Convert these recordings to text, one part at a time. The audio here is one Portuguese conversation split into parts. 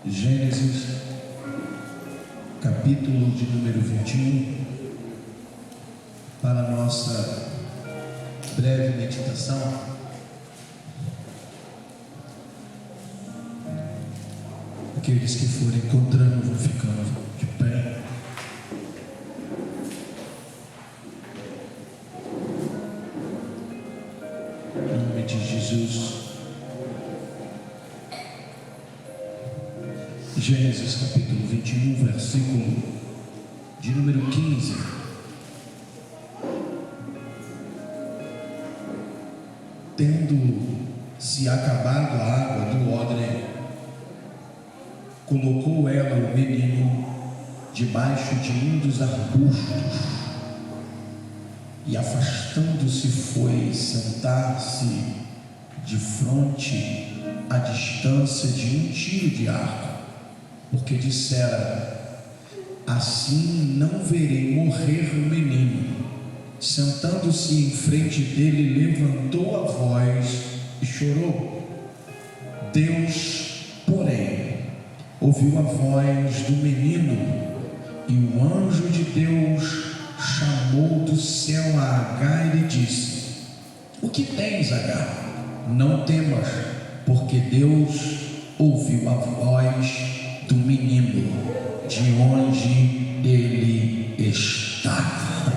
Gênesis, capítulo de número 21, para a nossa breve meditação. Aqueles que forem encontrando vão ficando de pé. Em nome de Jesus. Gênesis capítulo 21, versículo de número 15. Tendo-se acabado a água do odre, colocou ela o menino debaixo de um dos arbustos e, afastando-se, foi sentar-se de fronte à distância de um tiro de arco, porque dissera: assim não verei morrer o menino. Sentando-se em frente dele, levantou a voz e chorou. Deus, porém, ouviu a voz do menino, e o anjo de Deus chamou do céu a Agar e lhe disse: o que tens, Agar? Não temas, porque Deus ouviu a voz do menino de onde ele estava.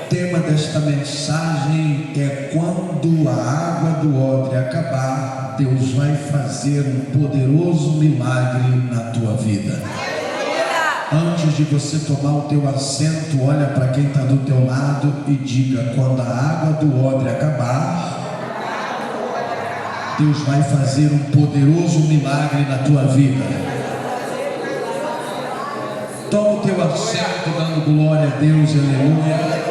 O tema desta mensagem é: quando a água do odre acabar, Deus vai fazer um poderoso milagre na tua vida. Antes de você tomar o teu assento, olha para quem está do teu lado e diga: quando a água do odre acabar, Deus vai fazer um poderoso milagre na tua vida. Toma o teu assento dando glória a Deus, aleluia.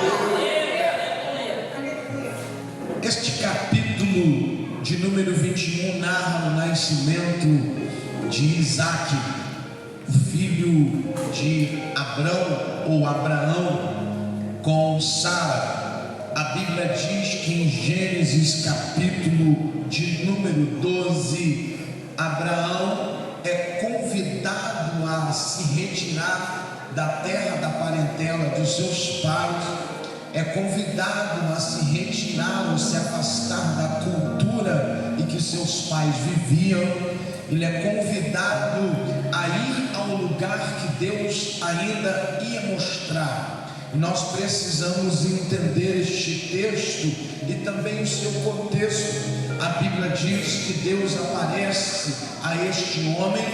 Este capítulo de número 21 narra o nascimento de Isaac, o filho de Abrão ou Abraão, com Sara. A Bíblia diz que em Gênesis capítulo de número 12, Abraão é convidado a se retirar da terra da parentela dos seus pais, é convidado a se retirar ou se afastar da cultura em que seus pais viviam. Ele é convidado a ir ao lugar que Deus ainda ia mostrar. E nós precisamos entender este texto e também o seu contexto. A Bíblia diz que Deus aparece a este homem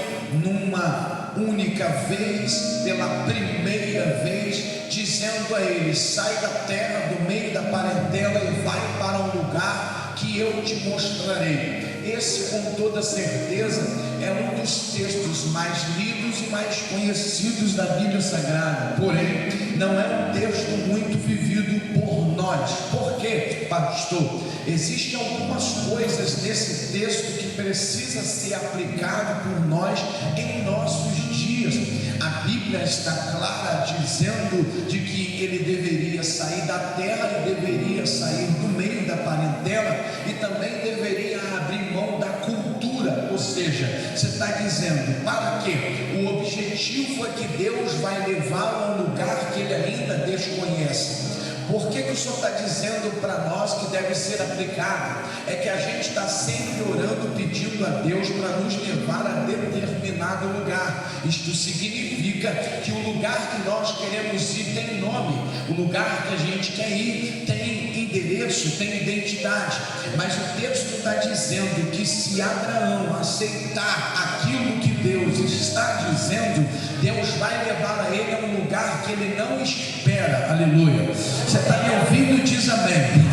numa única vez, pela primeira vez, dizendo a ele: sai da terra, do meio da parentela, e vai para um lugar que eu te mostrarei. Esse, com toda certeza, é um dos textos mais lidos e mais conhecidos da Bíblia Sagrada. Porém, não é um texto muito vivido por nós. Por quê, pastor? Existem algumas coisas nesse texto que precisa ser aplicado por nós em nossos dias. A Bíblia está clara dizendo de que ele deveria sair da terra, e deveria sair do meio da parentela, e também deveria abrir mão da cultura. Ou seja, você está dizendo para quê? O objetivo é que Deus vai levá-lo a um lugar que ele ainda desconhece. Por que o Senhor está dizendo para nós que deve ser aplicado? É que a gente está sempre orando, pedindo a Deus para nos levar a determinado lugar. Isto significa que o lugar que nós queremos ir tem nome, o lugar que a gente quer ir tem endereço, tem identidade. Mas o texto está dizendo que se Abraão aceitar aquilo que Deus está dizendo, Deus vai levar a ele a um lugar que ele não espera. Aleluia. Você está me ouvindo? Diz amém.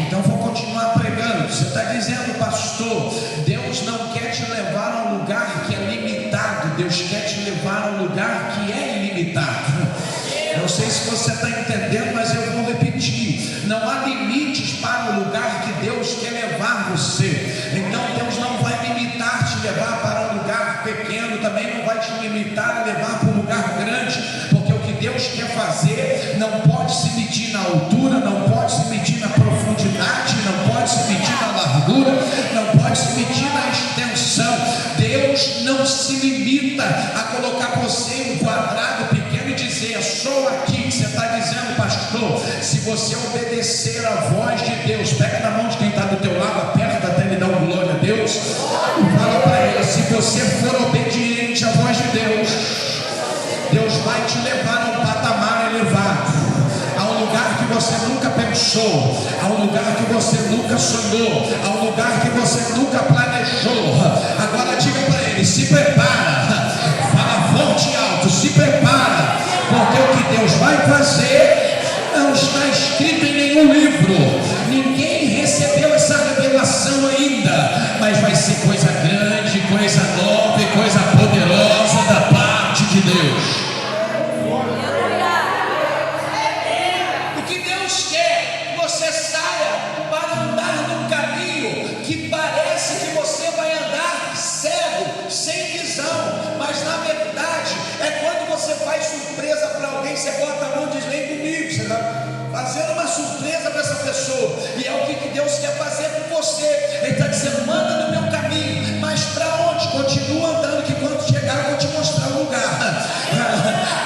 Então vou continuar pregando. Você está dizendo: pastor, Deus não quer te levar a um lugar que é limitado, Deus quer te levar a um lugar que é ilimitado. Não sei se você está entendendo, mas eu vou repetir: não há limites para o lugar que Deus quer levar você. Então Deus não vai limitar, te levar para um lugar pequeno, também não vai te limitar a levar para um lugar grande, porque o que Deus quer fazer não pode se medir na altura, não pode se medir na profundidade, não pode se medir na largura, não pode se medir na extensão. Deus não a colocar você em um quadrado pequeno e dizer: sou aqui. Você está dizendo, pastor, se você obedecer à voz de Deus, pega na mão de quem está do teu lado, aperta até ele dar um glória a Deus, e fala para ele: se você for obediente à voz de Deus, Deus vai te levar a um patamar elevado, a um lugar que você nunca pensou, a um lugar que você nunca sonhou, a um lugar que você nunca planejou. Agora diga para ele: se prepara, fala forte e alto, se prepara, porque o que Deus vai fazer não está escrito em nenhum livro, ninguém recebeu essa revelação ainda, mas vai ser coisa grande, coisa nova e coisa poderosa da parte de Deus. O que Deus quer que você saia para andar num caminho que parece que você vai andar cego, sem visão, mas na verdade é quando você faz surpresa para alguém, você bota a mão e diz: vem comigo. Você está fazendo uma surpresa para essa pessoa, e é o que Deus quer fazer com você. Ele está dizendo: manda no meu caminho, mas para onde? Continua andando, que quando chegar eu vou te mostrar o lugar.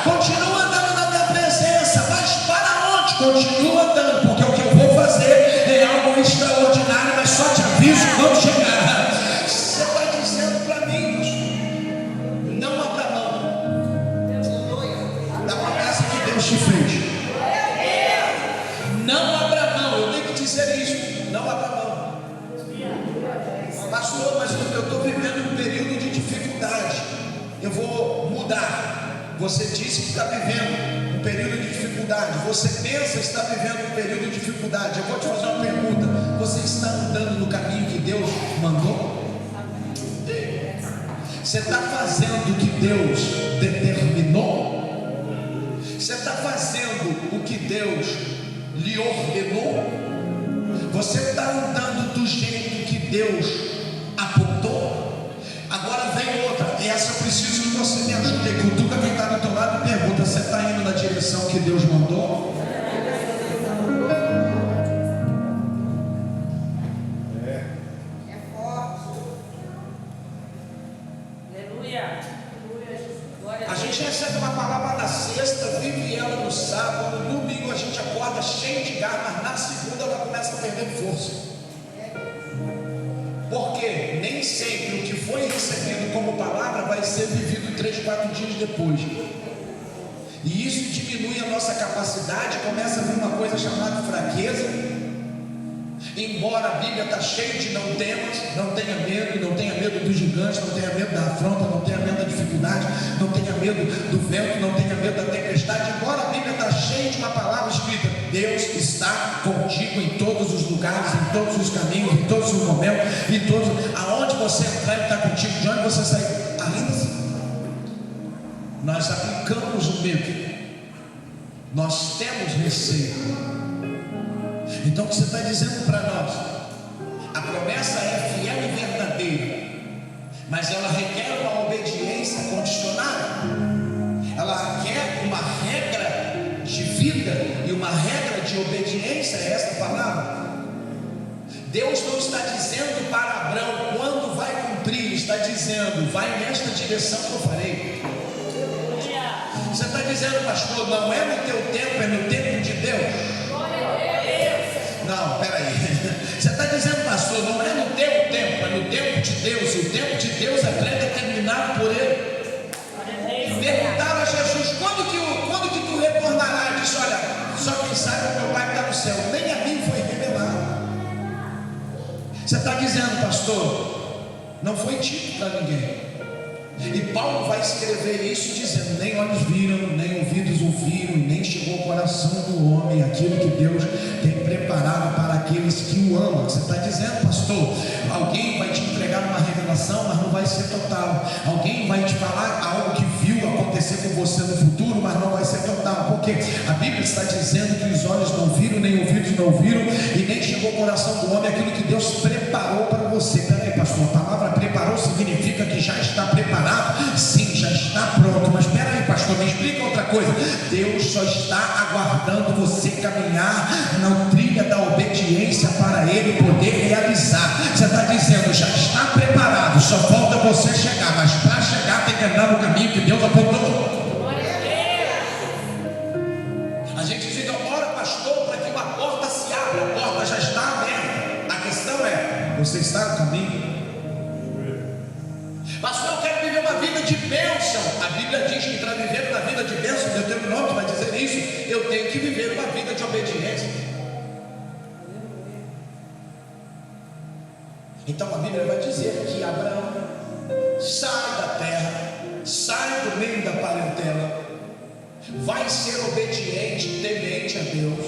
Continua andando na minha presença, mas para onde? Continua andando, porque o que eu vou fazer é algo extraordinário, mas só te aviso quando chegar. Você está dizendo para mim: não abra mão da promessa que Deus te fez. Não abra mão, eu tenho que dizer isso. Não abra mão. Pastor, mas eu estou vivendo um período de dificuldade, eu vou mudar. Você disse que está vivendo um período de dificuldade, você pensa que está vivendo um período de dificuldade. Eu vou te fazer uma pergunta: você está andando no caminho que Deus mandou? Você está fazendo o que Deus determinou? Você está fazendo o que Deus lhe ordenou? Você está andando do jeito que Deus apontou? Agora vem outra, e essa eu preciso que você me ajude. Cutuca quem está do teu lado e pergunta: você está indo na direção que Deus mandou? A gente recebe uma palavra na sexta, vive ela no sábado, no domingo a gente acorda cheio de gás, mas na segunda ela começa a perder força. Porque nem sempre o que foi recebido como palavra vai ser vivido 3, 4 dias depois. E isso diminui a nossa capacidade, começa a vir uma coisa chamada fraqueza. Embora a Bíblia está cheia de não temas, não tenha medo dos gigantes, não tenha medo da afronta, não tenha medo da dificuldade, não tenha medo do vento, não tenha medo da tempestade. Embora a Bíblia está cheia de uma palavra escrita: Deus está contigo em todos os lugares, em todos os caminhos, em todos os momentos, em todos, aonde você entrar Ele está contigo, de onde você sair. Ainda assim, nós aplicamos o medo, nós temos receio. Então o que você está dizendo para nós? A promessa é fiel e verdadeira, mas ela requer uma obediência condicionada. Ela requer uma regra de vida e uma regra de obediência. É essa palavra. Deus não está dizendo para Abraão quando vai cumprir, está dizendo: vai nesta direção que eu farei. Você está dizendo: pastor, não é no teu tempo, é no tempo de Deus. Não, peraí. Você está dizendo: pastor, não é no teu tempo, é no tempo de Deus. E o tempo de Deus é predeterminado por Ele. Perguntaram a Jesus: quando que tu retornará? Ele disse: olha, só quem sabe meu Pai que está no céu, nem a mim foi revelado. Você está dizendo: pastor, não foi dito para ninguém. E Paulo vai escrever isso dizendo: nem olhos viram, nem ouvidos ouviram, e nem chegou ao coração do homem aquilo que Deus tem preparado para aqueles que o amam. Você está dizendo: pastor, alguém vai te entregar uma revelação, mas não vai ser total. Alguém vai te falar algo que viu acontecer com você no futuro, mas não vai ser total. Porque a Bíblia está dizendo que os olhos não viram, nem ouvidos não viram, e nem chegou ao coração do homem aquilo que Deus preparou para você. Peraí, pastor, a palavra preparou significa que já está preparado? Sim, já está pronto. Mas espera aí, pastor, me explica outra coisa. Deus só está aguardando você caminhar na trilha da obediência para Ele poder realizar. Você está dizendo: já está preparado, só falta você chegar. Mas para chegar tem que andar no caminho Você está no caminho? Pastor, eu quero viver uma vida de bênção. A Bíblia diz que para viver uma vida de bênção, Deuteronômio vai dizer isso, eu tenho que viver uma vida de obediência. Então a Bíblia vai dizer que Abraão sai da terra, sai do meio da parentela, vai ser obediente, temente a Deus.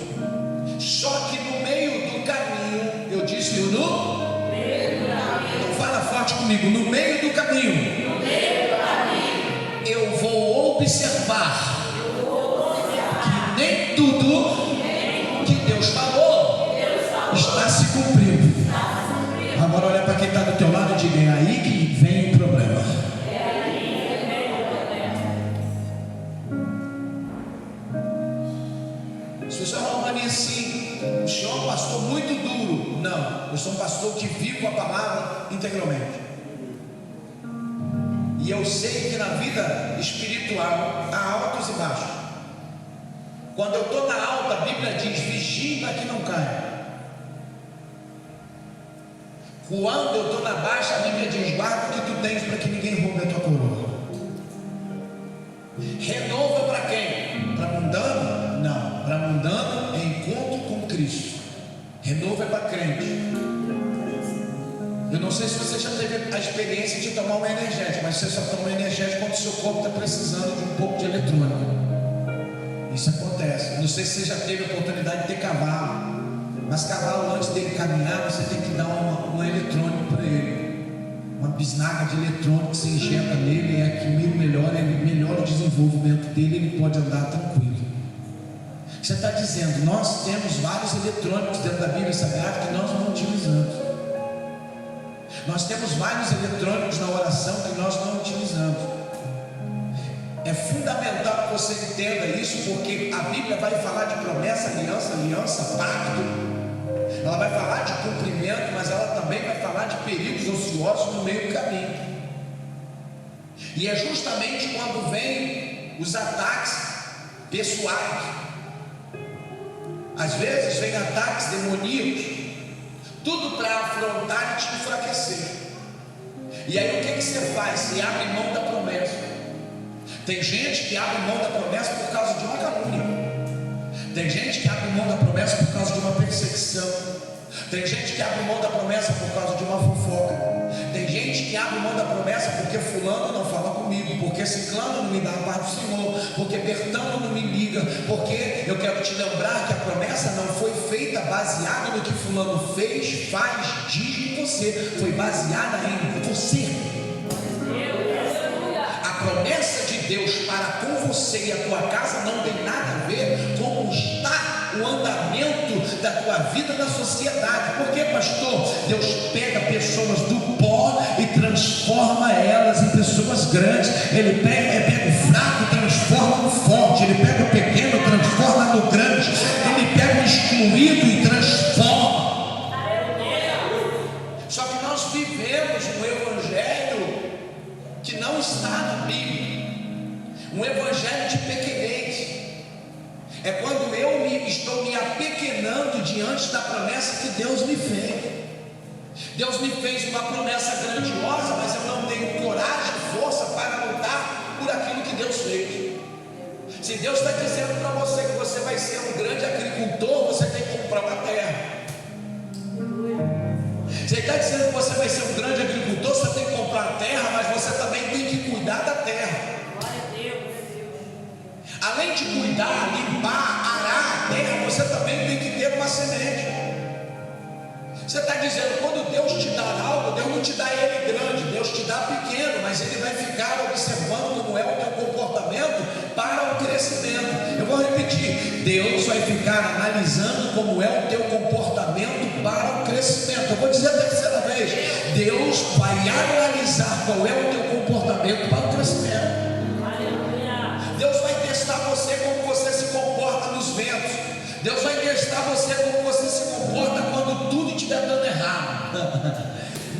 Só que no meio do caminho, eu disse no meio do caminho. Então fala forte comigo, no meio do caminho. No meio do caminho. Eu vou observar que nem tudo que Deus falou está se cumprindo. Agora olha para quem está do teu lado e diga, é aí que vem o problema. Se você falar para mim assim, o senhor é um pastor muito duro. Não, eu sou um pastor que vivo a palavra integralmente. E eu sei que na vida espiritual há altos e baixos. Quando eu estou na alta, a Bíblia diz, vigia para que não caia. Quando eu estou na baixa, a Bíblia diz, guarda o que tu tens para que ninguém roube a tua coroa. Renovo é para quem? Para mundano? Não, para mundano é encontro com Cristo. Renovo é para crente. Eu não sei se você já teve a experiência de tomar um energético, mas você só toma um energético quando o seu corpo está precisando de um pouco de eletrônico. Isso acontece. Eu não sei se você já teve a oportunidade de ter cavalo, mas cavalo, antes dele caminhar, você tem que dar um eletrônico para ele, uma bisnaga de eletrônico que você injeta nele, e aquilo melhora o desenvolvimento dele, ele pode andar tranquilo. Você está dizendo, nós temos vários eletrônicos dentro da Bíblia Sagrada que nós não utilizamos. Nós temos vários eletrônicos na oração que nós não utilizamos. É fundamental que você entenda isso, porque a Bíblia vai falar de promessa, aliança, pacto. Ela vai falar de cumprimento, mas ela também vai falar de perigos ociosos no meio do caminho. E é justamente quando vem os ataques pessoais. Às vezes vem ataques demoníacos, tudo para afrontar e te enfraquecer. E aí o que você faz? Você abre mão da promessa. Tem gente que abre mão da promessa por causa de uma calúnia. Tem gente que abre mão da promessa por causa de uma perseguição. Tem gente que abre mão da promessa por causa de uma fofoca. Tem gente que abre mão da promessa porque fulano não fala comigo, porque ciclano não me dá a paz do Senhor, porque Bertano não me liga, porque eu quero te lembrar que a promessa não foi feita baseada no que fulano fez, faz, diz em você, foi baseada em você. A promessa de Deus para com você e a tua casa não tem nada a ver com como está o andamento da tua vida na sociedade. Por que, pastor? Deus pega pessoas do pó e transforma elas em pessoas grandes. Ele pega o fraco e transforma no forte. Ele pega o pequeno e transforma no grande. Ele pega o excluído e transforma. Só que nós vivemos um evangelho que não está na Bíblia, um evangelho de pequenez. É quando eu estou me apequenando diante da promessa que Deus me fez. Deus me fez uma promessa grandiosa, mas eu não tenho coragem e força para lutar por aquilo que Deus fez. Se Deus está dizendo para você que você vai ser um grande agricultor, você tem que comprar uma terra. Se Ele está dizendo que você vai ser um grande agricultor, você tem que comprar a terra, mas você também tem que cuidar da terra. Além de cuidar, limpar, arar a terra, você também tem que ter uma semente. Você está dizendo, quando Deus te dá algo, Deus não te dá ele grande, Deus te dá pequeno, mas Ele vai ficar observando como é o teu comportamento para o crescimento. Eu vou repetir, Deus vai ficar analisando como é o teu comportamento para o crescimento. Eu vou dizer a terceira vez, Deus vai analisar qual é o teu comportamento para o crescimento. Deus vai testar você como você se comporta nos ventos. Deus vai testar você como você se comporta quando tudo estiver dando errado.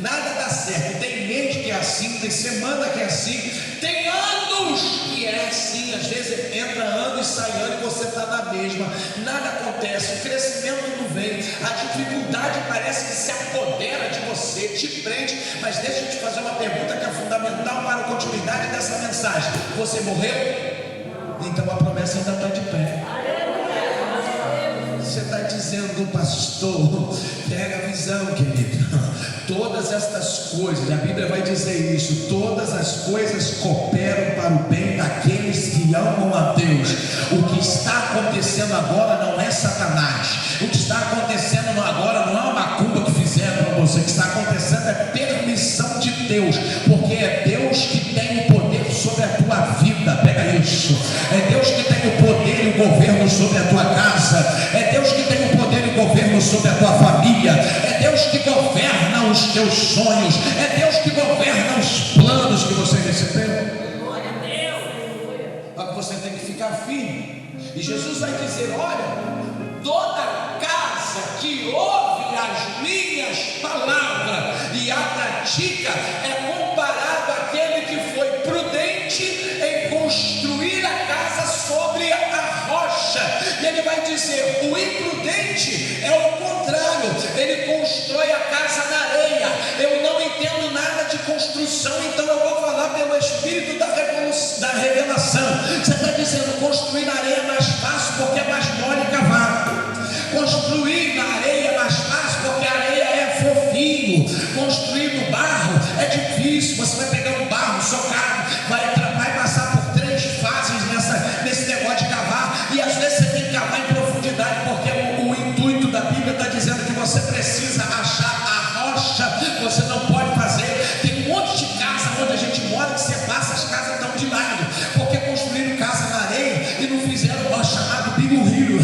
Nada dá certo. Tem mês que é assim, tem semana que é assim, tem anos que é assim. Às vezes entra ano e sai ano e você está na mesma. Nada acontece, o crescimento não vem. A dificuldade parece que se apodera de você. te prende. Mas deixa eu te fazer uma pergunta que é fundamental para a continuidade dessa mensagem. Você morreu? Então a promessa ainda está de pé. Você está dizendo, pastor, pega a visão, querido. Todas estas coisas, a Bíblia vai dizer isso, todas as coisas cooperam para o bem daqueles que amam a Deus. O que está acontecendo agora não é Satanás. O que está acontecendo agora não é uma macumba que fizeram para você. O que está acontecendo é permissão de Deus, porque é Deus que tem o poder sobre a tua vida. Pega isso. É Deus que tem o poder e o governo sobre a tua casa. É Deus que tem o poder e o governo sobre a tua família. É Deus que governa os teus sonhos. É Deus que governa os planos que você recebeu. Glória a Deus. Só que você tem que ficar firme. E Jesus vai dizer: olha, toda casa que ouve as minhas palavras e a pratica é comparado àquele que foi prudente em construir a casa sobre a rocha. E ele vai dizer: o imprudente é o contrário, ele constrói a casa na areia. Eu não entendo nada de construção, então eu vou falar pelo Espírito da revelação. Você está dizendo: construir na areia é mais fácil porque é mais mole cavar. Construir na areia é mais fácil porque a areia é fofinho. Construir no barro é difícil. Você vai pegar um barro socado, vai passar por 3 fases nesse negócio de cavar, e às vezes você tem que cavar em profundidade, porque o intuito da Bíblia está dizendo que você precisa achar a rocha. Você não pode fazer. Tem um monte de casa onde a gente mora que você passa, as casas estão de lado, porque construíram casa na areia e não fizeram o chamado bigorrilho.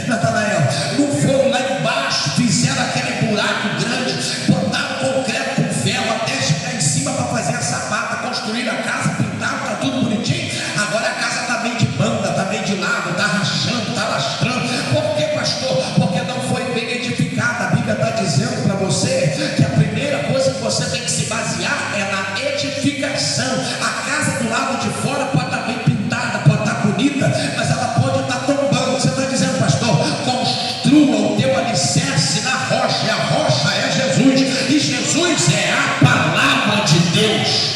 Natanael, não foram lá embaixo, fizeram aquele buraco grande, botaram concreto com ferro até chegar em cima para fazer a sapata, construíram a casa, pintaram, está tudo bonitinho. Agora a casa está meio de banda, está meio de lado, está rachando, está lastrando. Por que, pastor? Porque não foi bem edificada. A Bíblia está dizendo para você que a primeira coisa que você tem que se basear é na edificação. A casa do lado de fora pode estar bem pintada, pode estar bonita, mas ela pode estar tombando. Você está dizendo: pastor, construa o teu alicerce na rocha, e a rocha é Jesus, e Jesus é a palavra de Deus.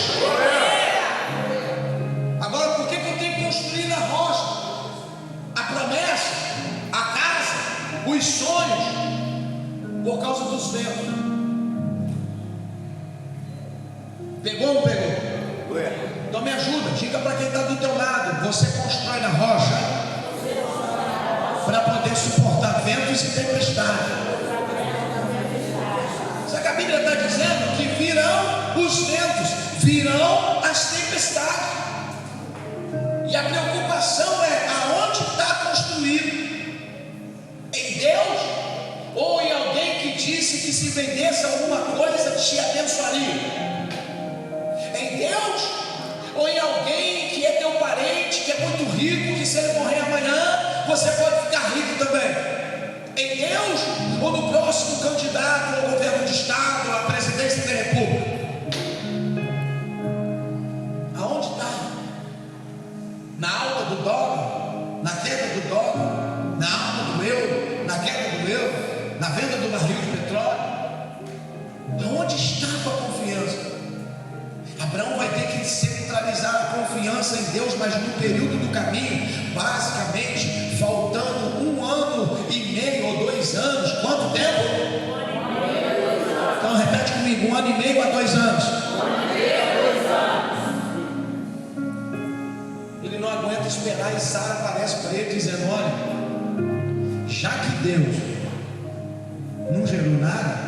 Agora, por que eu tenho que construir na rocha? A promessa, a casa, os sonhos, por causa dos ventos. Pegou ou não pegou? Então me ajuda, diga para quem está do teu lado: você constrói na rocha para poder suportar ventos e tempestades. Só que a Bíblia está dizendo que virão os ventos, virão as tempestades. E a preocupação é aonde está construído: em Deus ou em alguém que disse que se vendesse alguma coisa te abençoaria? Em Deus ou em alguém que é teu parente, que é muito rico, que se ele morrer amanhã você pode ficar rico também? Em Deus ou no próximo candidato ao governo de estado, à presidência da república? Aonde está? Na alta do dólar? Na queda do dólar? Na alta do euro? Na queda do euro? Na venda do barril de petróleo? Aonde está a tua confiança? Abraão vai ter que centralizar a confiança em Deus, mas no período do caminho, basicamente, faltando 1 ano e meio ou 2 anos. Quanto tempo? Então repete comigo: 1 ano e meio a 2 anos. Ele não aguenta esperar, e Sara aparece para ele dizendo: olha, já que Deus não gerou nada,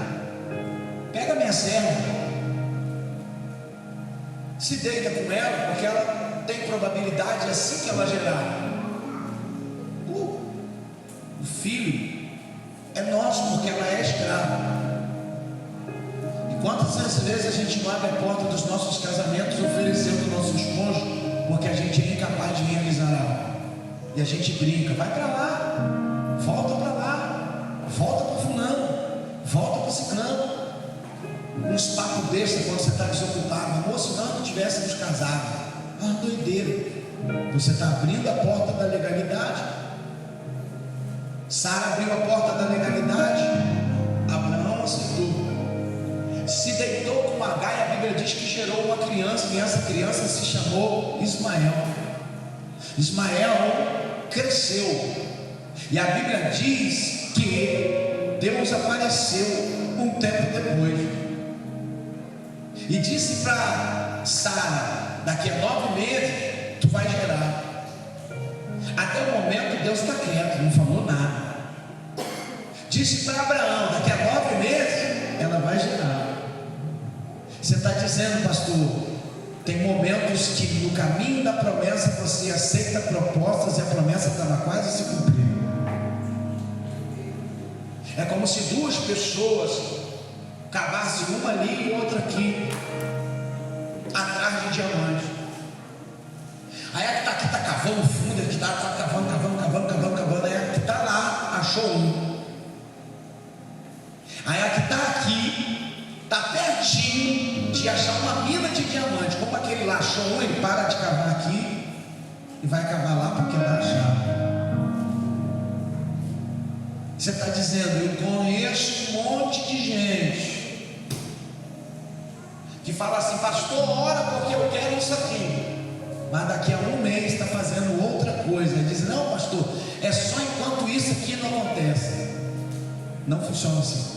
pega minha serva, se deita com ela, porque ela tem probabilidade, assim que ela gerar, o filho é nosso, porque ela é escrava. E quantas vezes a gente não abre a porta dos nossos casamentos oferecendo nossos cônjuges, porque a gente é incapaz de realizar algo, e a gente brinca: vai para lá, volta para lá, volta para fulano, volta para ciclano. Uns papos besta quando você está desocupado: amor, se nós não tivéssemos casado. Doideira. Você está abrindo a porta da legalidade. Sara abriu a porta da legalidade, Abraão aceitou. deitou com Agar e a Bíblia diz que gerou uma criança, e essa criança se chamou Ismael. Ismael cresceu, e a Bíblia diz que Deus apareceu um tempo depois e disse para Sara: daqui a 9 meses tu vai gerar. Até o momento Deus está quieto, não falou nada. Disse para Abraão: daqui a 9 meses ela vai gerar. Você está dizendo, pastor, tem momentos que no caminho da promessa você aceita propostas e a promessa estava quase se cumprindo. É como se duas pessoas cavassem uma ali e outra aqui, atrás de diamante. Aí a que está cavando fundo, a que está cavando, aí a que está lá achou um. Aí a que está aqui está pertinho de achar uma mina de diamante. Como aquele lá achou um, ele para de cavar aqui e vai cavar lá porque vai achar. Você está dizendo: eu conheço um monte de gente que fala assim: pastor, ora porque eu quero isso aqui, mas daqui a um mês está fazendo outra coisa. Ele diz: não, pastor, é só enquanto isso aqui não acontece. Não funciona assim.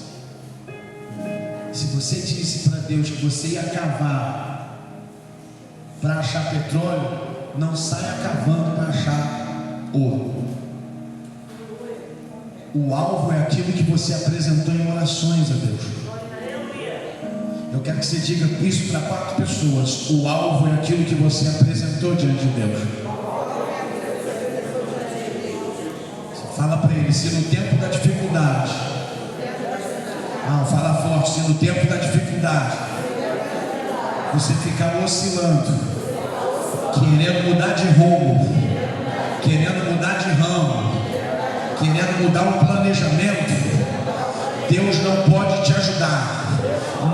Se você disse para Deus que você ia cavar para achar petróleo, não saia cavando para achar ouro. O alvo é aquilo que você apresentou em orações a Deus. Eu quero que você diga isso para 4 pessoas. O alvo é aquilo que você apresentou diante de Deus. Você fala para ele: se no tempo da dificuldade, não, fala forte, se no tempo da dificuldade você ficar oscilando, querendo mudar de rumo, querendo mudar de ramo, querendo mudar o planejamento, Deus não pode te ajudar,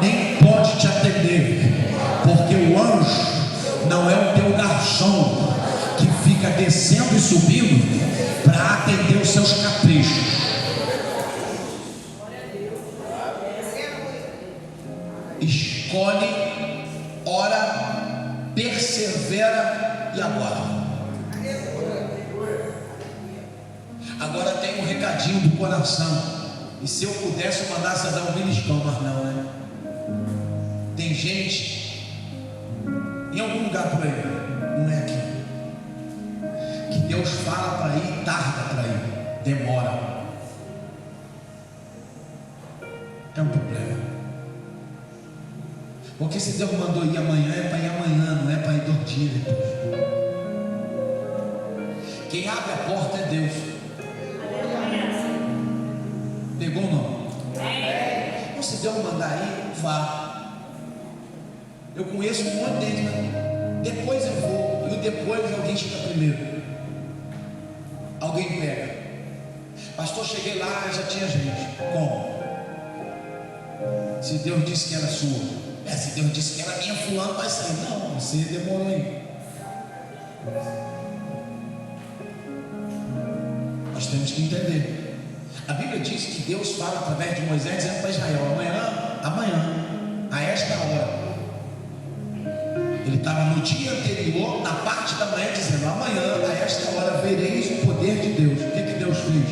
nem pode te atender, porque o anjo não é o teu garçom que fica descendo e subindo para atender os seus caprichos. Escolhe, ora, persevera e aguarda. Agora tem um recadinho do coração. E se eu pudesse, eu mandasse dar um beliscão, mas não, né? Tem gente em algum lugar por aí, não é aqui, que Deus fala para ir, tarda para ir, demora. É um problema. Porque se Deus mandou ir amanhã, é para ir amanhã, não é para ir 2 dias depois. Quem abre a porta é Deus. Pegou ou não? Então, se Deus mandar ir, vá. Eu conheço um monte deles, mas depois eu vou. E depois alguém chega primeiro. Alguém pega. Pastor, cheguei lá e já tinha gente. Como? Se Deus disse que era sua. Se Deus disse que era minha, fulano vai sair. Não, você demorou aí. Nós temos que entender. A Bíblia diz que Deus fala através de Moisés, dizendo para Israel: amanhã, a esta hora. Ele estava no dia anterior, na parte da manhã, dizendo: amanhã, a esta hora, vereis o poder de Deus. O que Deus fez?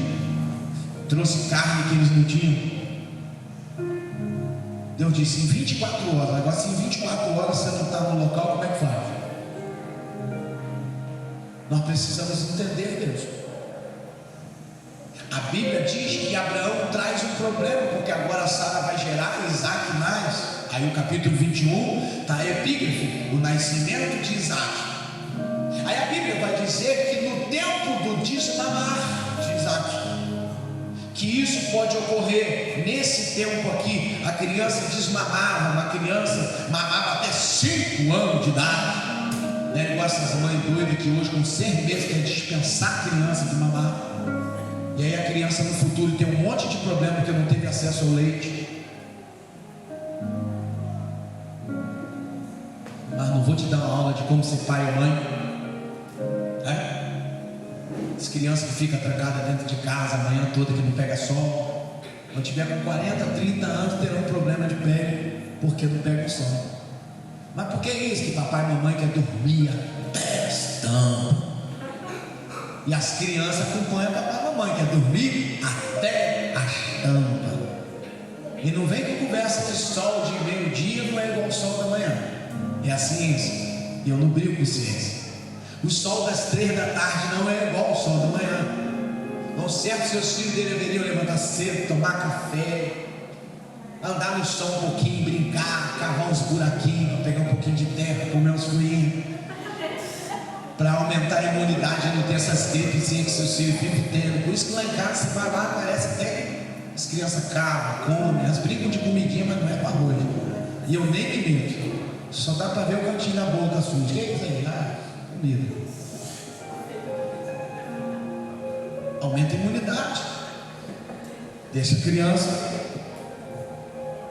Trouxe carne que eles não tinham. Deus disse: em 24 horas. Agora, se em 24 horas você não está no local, como é que faz? Nós precisamos entender Deus. A Bíblia diz que Abraão traz um problema, porque agora Sara vai gerar Isaac mais. Aí o capítulo 21 está a epígrafe, o nascimento de Isaac. Aí a Bíblia vai dizer que no tempo do desmamar de Isaac, que isso pode ocorrer nesse tempo aqui. A criança desmamava, uma criança mamava até 5 anos de idade, né? Igual essas mães doidas que hoje com 6 meses querem dispensar a criança de mamar. E aí a criança no futuro tem um monte de problema porque não teve acesso ao leite. Mas não vou te dar uma aula de como ser pai ou mãe, né? As crianças que ficam trancadas dentro de casa a manhã toda, que não pega sol, quando tiver com 40, 30 anos terão um problema de pele, porque não pega o sono. Mas por que isso? Que papai e mamãe quer dormir até as tampas. E as crianças acompanham papai e mamãe, quer dormir até as tampas. E não vem com conversa que sol de meio-dia não é igual ao sol da manhã. É a ciência. E eu não brigo com ciência. O sol das 3 da tarde não é igual ao sol da manhã. Não certo, seus filhos deveriam levantar cedo, tomar café, andar no sol um pouquinho, brincar, cavar uns buraquinhos, pegar um pouquinho de terra, comer uns fruinhos, para aumentar a imunidade e não ter essas gripes que seus filhos vivem tendo. Por isso que lá em casa você vai lá, parece até as crianças cavam, comem, elas brincam de comidinha, mas não é para arroz. E eu nem me meto. Só dá para ver o cantinho da boca suja. O que é isso aí? Ah, comida. Aumenta a imunidade. Deixa a criança.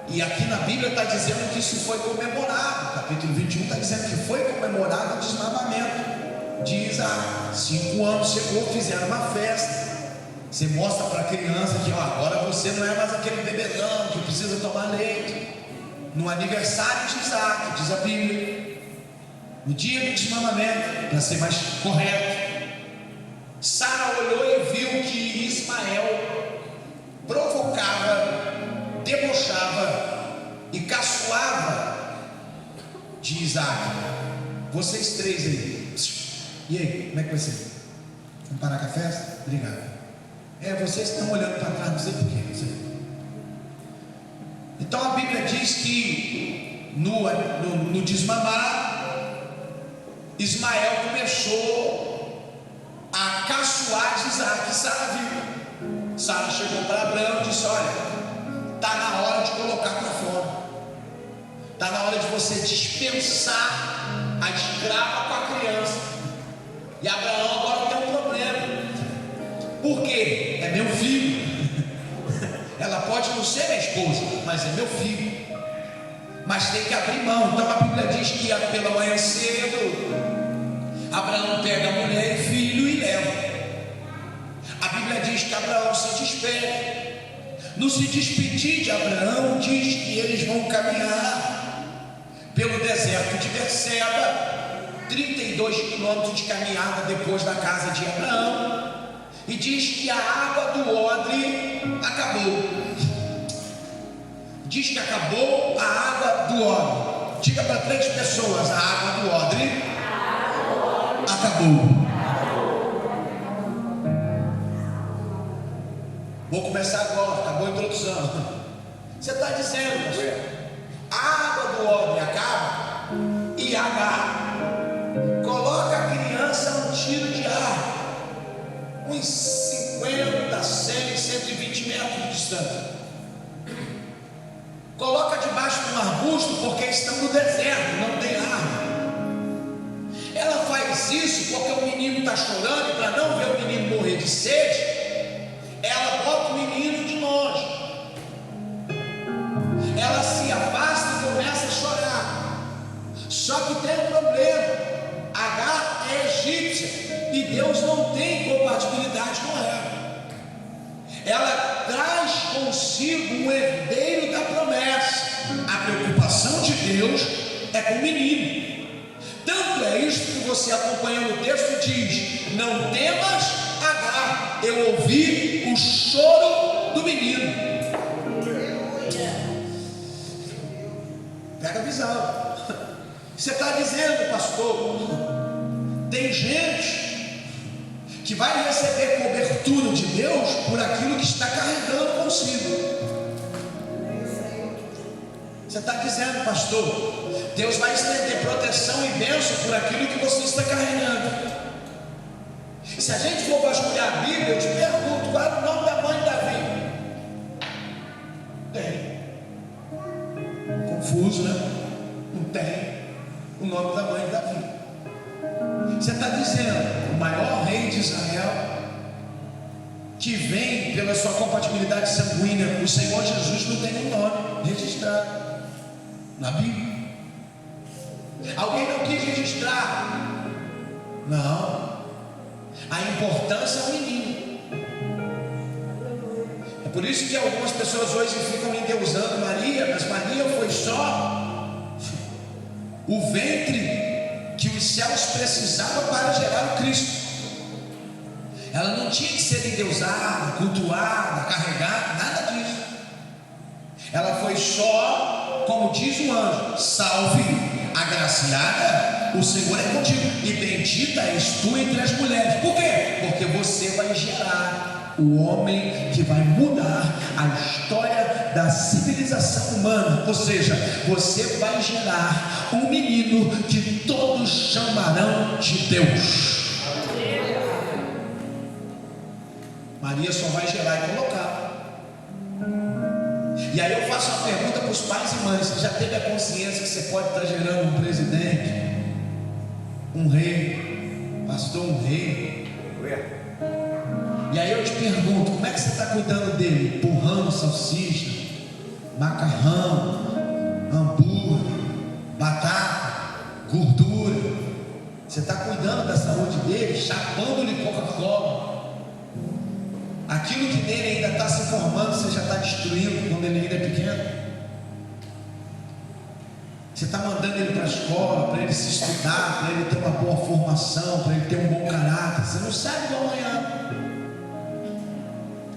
E aqui na Bíblia está dizendo que isso foi comemorado. Capítulo 21 está dizendo que foi comemorado o desmamamento de Isaac. 5 anos chegou, fizeram uma festa. Você mostra para a criança que agora você não é mais aquele bebezão que precisa tomar leite. No aniversário de Isaac, diz a Bíblia, no dia do desmamamento, para ser mais correto, Sara olhou e viu que Ismael provocava, debochava e caçoava de Isaac. Vocês 3 aí. E aí, como é que vai ser? Vamos parar com a festa? Obrigado. Vocês estão olhando para trás, não sei porquê, não sei. Então a Bíblia diz que no desmamar, Ismael começou a caçoar de Isaac. Sara viu. Sara chegou para Abraão e disse: olha, está na hora de colocar para fora, está na hora de você dispensar a escrava com a criança. E Abraão agora tem um problema. Por quê? É meu filho. Ela pode não ser minha esposa, mas é meu filho. Mas tem que abrir mão. Então a Bíblia diz que pela manhã cedo, Abraão pega a mulher e filho e leva. A Bíblia diz que Abraão se despede. No se despedir de Abraão, diz que eles vão caminhar pelo deserto de Berseba, 32 quilômetros de caminhada depois da casa de Abraão. E diz que a água do odre acabou. Diz que acabou a água do odre. Diga para 3 pessoas: a água do odre acabou. Vou começar agora, acabou a introdução. Você está dizendo, a água do odre acaba e Agar coloca a criança a um tiro de arco, uns 50, 100, 120 metros de distância. Coloca debaixo de um arbusto, porque estão no deserto, não tem árvore. Ela faz isso porque o menino está chorando, e para não ver o menino morrer de sede, ela bota o menino de longe. Ela se afasta e começa a chorar. Só que tem um problema. Agar é egípcia e Deus não tem compatibilidade com ela. Ela traz consigo um herdeiro da promessa. A preocupação de Deus é com o menino. Tanto é isso que você, acompanhando o texto, diz: não temas, Agar, eu ouvi o choro do menino. Pega a visão. Você está dizendo, pastor, tem gente que vai receber cobertura de Deus por aquilo que está carregando consigo. Você está dizendo, pastor, Deus vai estender proteção e bênção por aquilo que você está carregando. Se a gente for vasculhar a Bíblia, eu te pergunto: qual é o nome da mãe de Davi? Tem. Confuso, né? Não tem o nome da mãe de Davi. Você está dizendo, o maior rei de Israel, que vem pela sua compatibilidade sanguínea, o Senhor Jesus, não tem nem nome registrado na Bíblia. Alguém não quis registrar? Não. A importância é o menino. É por isso que algumas pessoas hoje ficam endeusando Maria, mas Maria foi só o ventre que os céus precisavam para gerar o Cristo. Ela não tinha que ser endeusada, cultuada, carregada, nada disso. Ela foi só, como diz o anjo: salve, agraciada, o Senhor é contigo, e bendita és tu entre as mulheres. Por quê? Porque você vai gerar o homem que vai mudar a história da civilização humana. Ou seja, você vai gerar um menino que todos chamarão de Deus. Maria só vai gerar e colocar. E aí eu faço uma pergunta para os pais e mães: você já teve a consciência que você pode estar gerando um presidente, um rei, pastor, um rei? E aí eu te pergunto: como é que você está cuidando dele? Empurrando salsicha, macarrão, hambúrguer, batata, gordura. Você está cuidando da saúde dele, chapando-lhe Coca-Cola. Aquilo que nele ainda está se formando, você já está destruindo quando ele ainda é pequeno. Você está mandando ele para a escola, para ele se estudar, para ele ter uma boa formação, para ele ter um bom caráter. Você não sabe do amanhã.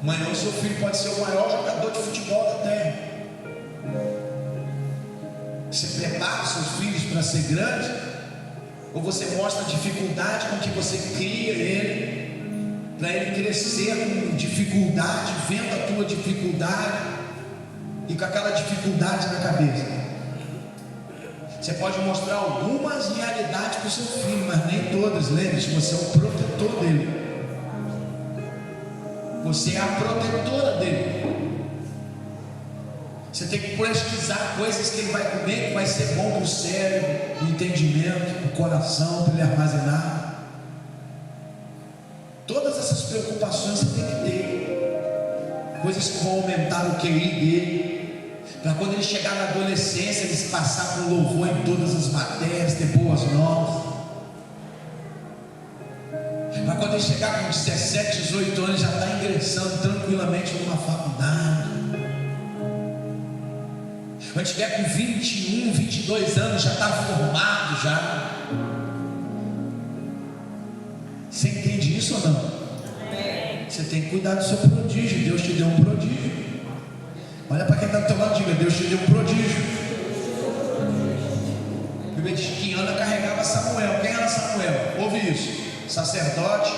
Amanhã o seu filho pode ser o maior jogador de futebol da terra. Você prepara seus filhos para ser grande? Ou você mostra a dificuldade com que você cria ele, para ele crescer com dificuldade, vendo a tua dificuldade e com aquela dificuldade na cabeça? Você pode mostrar algumas realidades para o seu filho, mas nem todas. Lembre-se, você é o protetor dele. Você é a protetora dele. Você tem que pesquisar coisas que ele vai comer, que vai ser bom para o cérebro, o entendimento, o coração, para ele armazenar. Todas essas preocupações você tem que ter. Coisas que vão aumentar o QI dele, para quando ele chegar na adolescência, ele se passar com louvor em todas as matérias, ter boas notas. Para quando ele chegar com 17, 18 anos, já está ingressando tranquilamente numa faculdade. Quando estiver com 21, 22 anos, já está formado já. Você entende isso ou não? Amém. Você tem que cuidar do seu prodígio. Deus te deu um prodígio. Olha para quem está do teu lado e diga: Deus te deu um prodígio. A Bíblia diz que Ana carregava Samuel. Quem era Samuel? Ouve isso: sacerdote,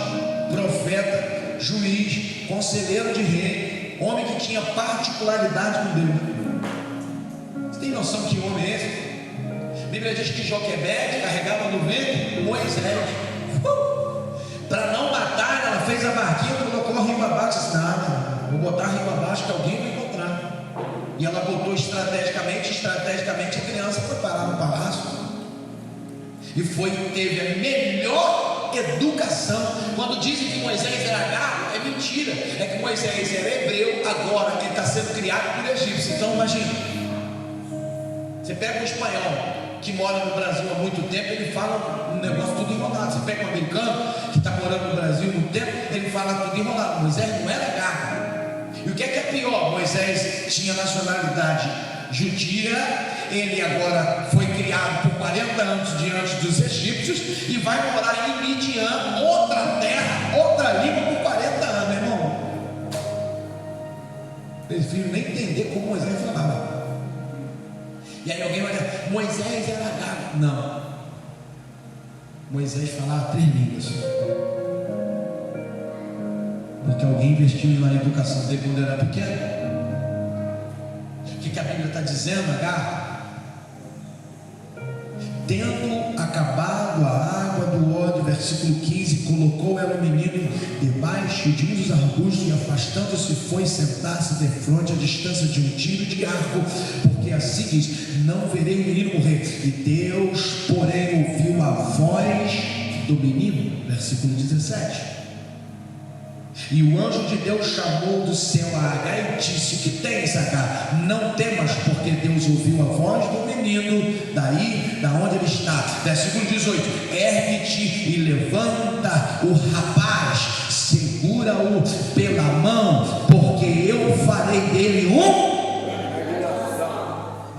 profeta, juiz, conselheiro de rei, homem que tinha particularidade com Deus. Você tem noção que homem é esse? A Bíblia diz que Joquebede carregava no ventre Moisés. Para não matar, ela fez a barquinha, colocou riba abaixo. Disse: nada, vou botar riba abaixo que alguém vai encontrar. E ela botou estrategicamente a criança foi parar no palácio. E teve a melhor educação. Quando dizem que Moisés era gago, é mentira. É que Moisés era hebreu, agora ele está sendo criado por egípcio. Então imagina, você pega um espanhol que mora no Brasil há muito tempo, ele fala um negócio tudo enrolado. Você pega um americano que está morando no Brasil há muito tempo, ele fala tudo enrolado. Moisés não era gago. E o que é pior? Moisés tinha nacionalidade judia, ele agora foi criado por 40 anos diante dos egípcios e vai morar em Midian, outra terra, outra língua, por 40 anos, meu irmão. Prefiro nem entender como Moisés falava. E aí alguém vai dizer: Moisés era gago. Não. Moisés falava 3 línguas. Porque alguém investiu na educação dele quando ele era pequeno. O que a Bíblia está dizendo, Agar? Tendo acabado a água do odre, versículo 15, colocou ela o menino debaixo de um dos arbustos e afastando-se foi sentar-se defronte a distância de um tiro de arco, porque assim diz: não verei o menino morrer. E Deus, porém, ouviu a voz do menino, versículo 17. E o anjo de Deus chamou do céu a Agar e disse: o que tens, Agar? Não temas, porque Deus ouviu a voz do menino daí, da onde ele está. Versículo 18: ergue-te e levanta o rapaz, segura-o pela mão, porque eu farei dele uma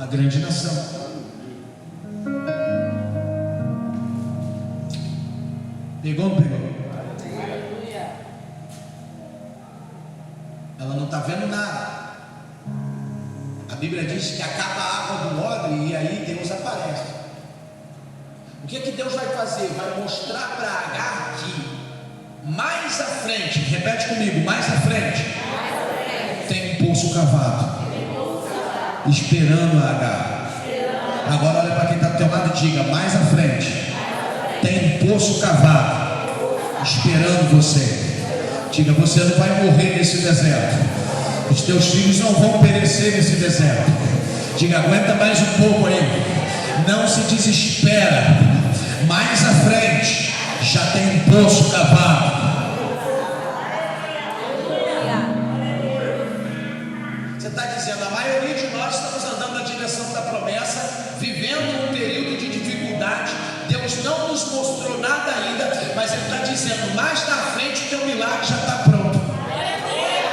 grande nação. Pegou ou não pegou? Ela não está vendo nada. A Bíblia diz que acaba a água do odre e aí Deus aparece. O que é que Deus vai fazer? Vai mostrar para Agar que mais à frente, repete comigo, mais à frente, tem um poço cavado, esperando a Agar. Agora olha para quem está do teu lado e diga: mais à frente tem um poço cavado, esperando você. Diga: você não vai morrer nesse deserto. Os teus filhos não vão perecer nesse deserto. Diga: aguenta mais um pouco aí. Não se desespera. Mais à frente já tem um poço cavado. Você está dizendo: a maioria de nós estamos andando na direção da promessa, vivendo um período de dificuldade. Deus não nos mostrou nada ainda, mas Ele está dizendo: mais na frente o teu milagre já está pronto.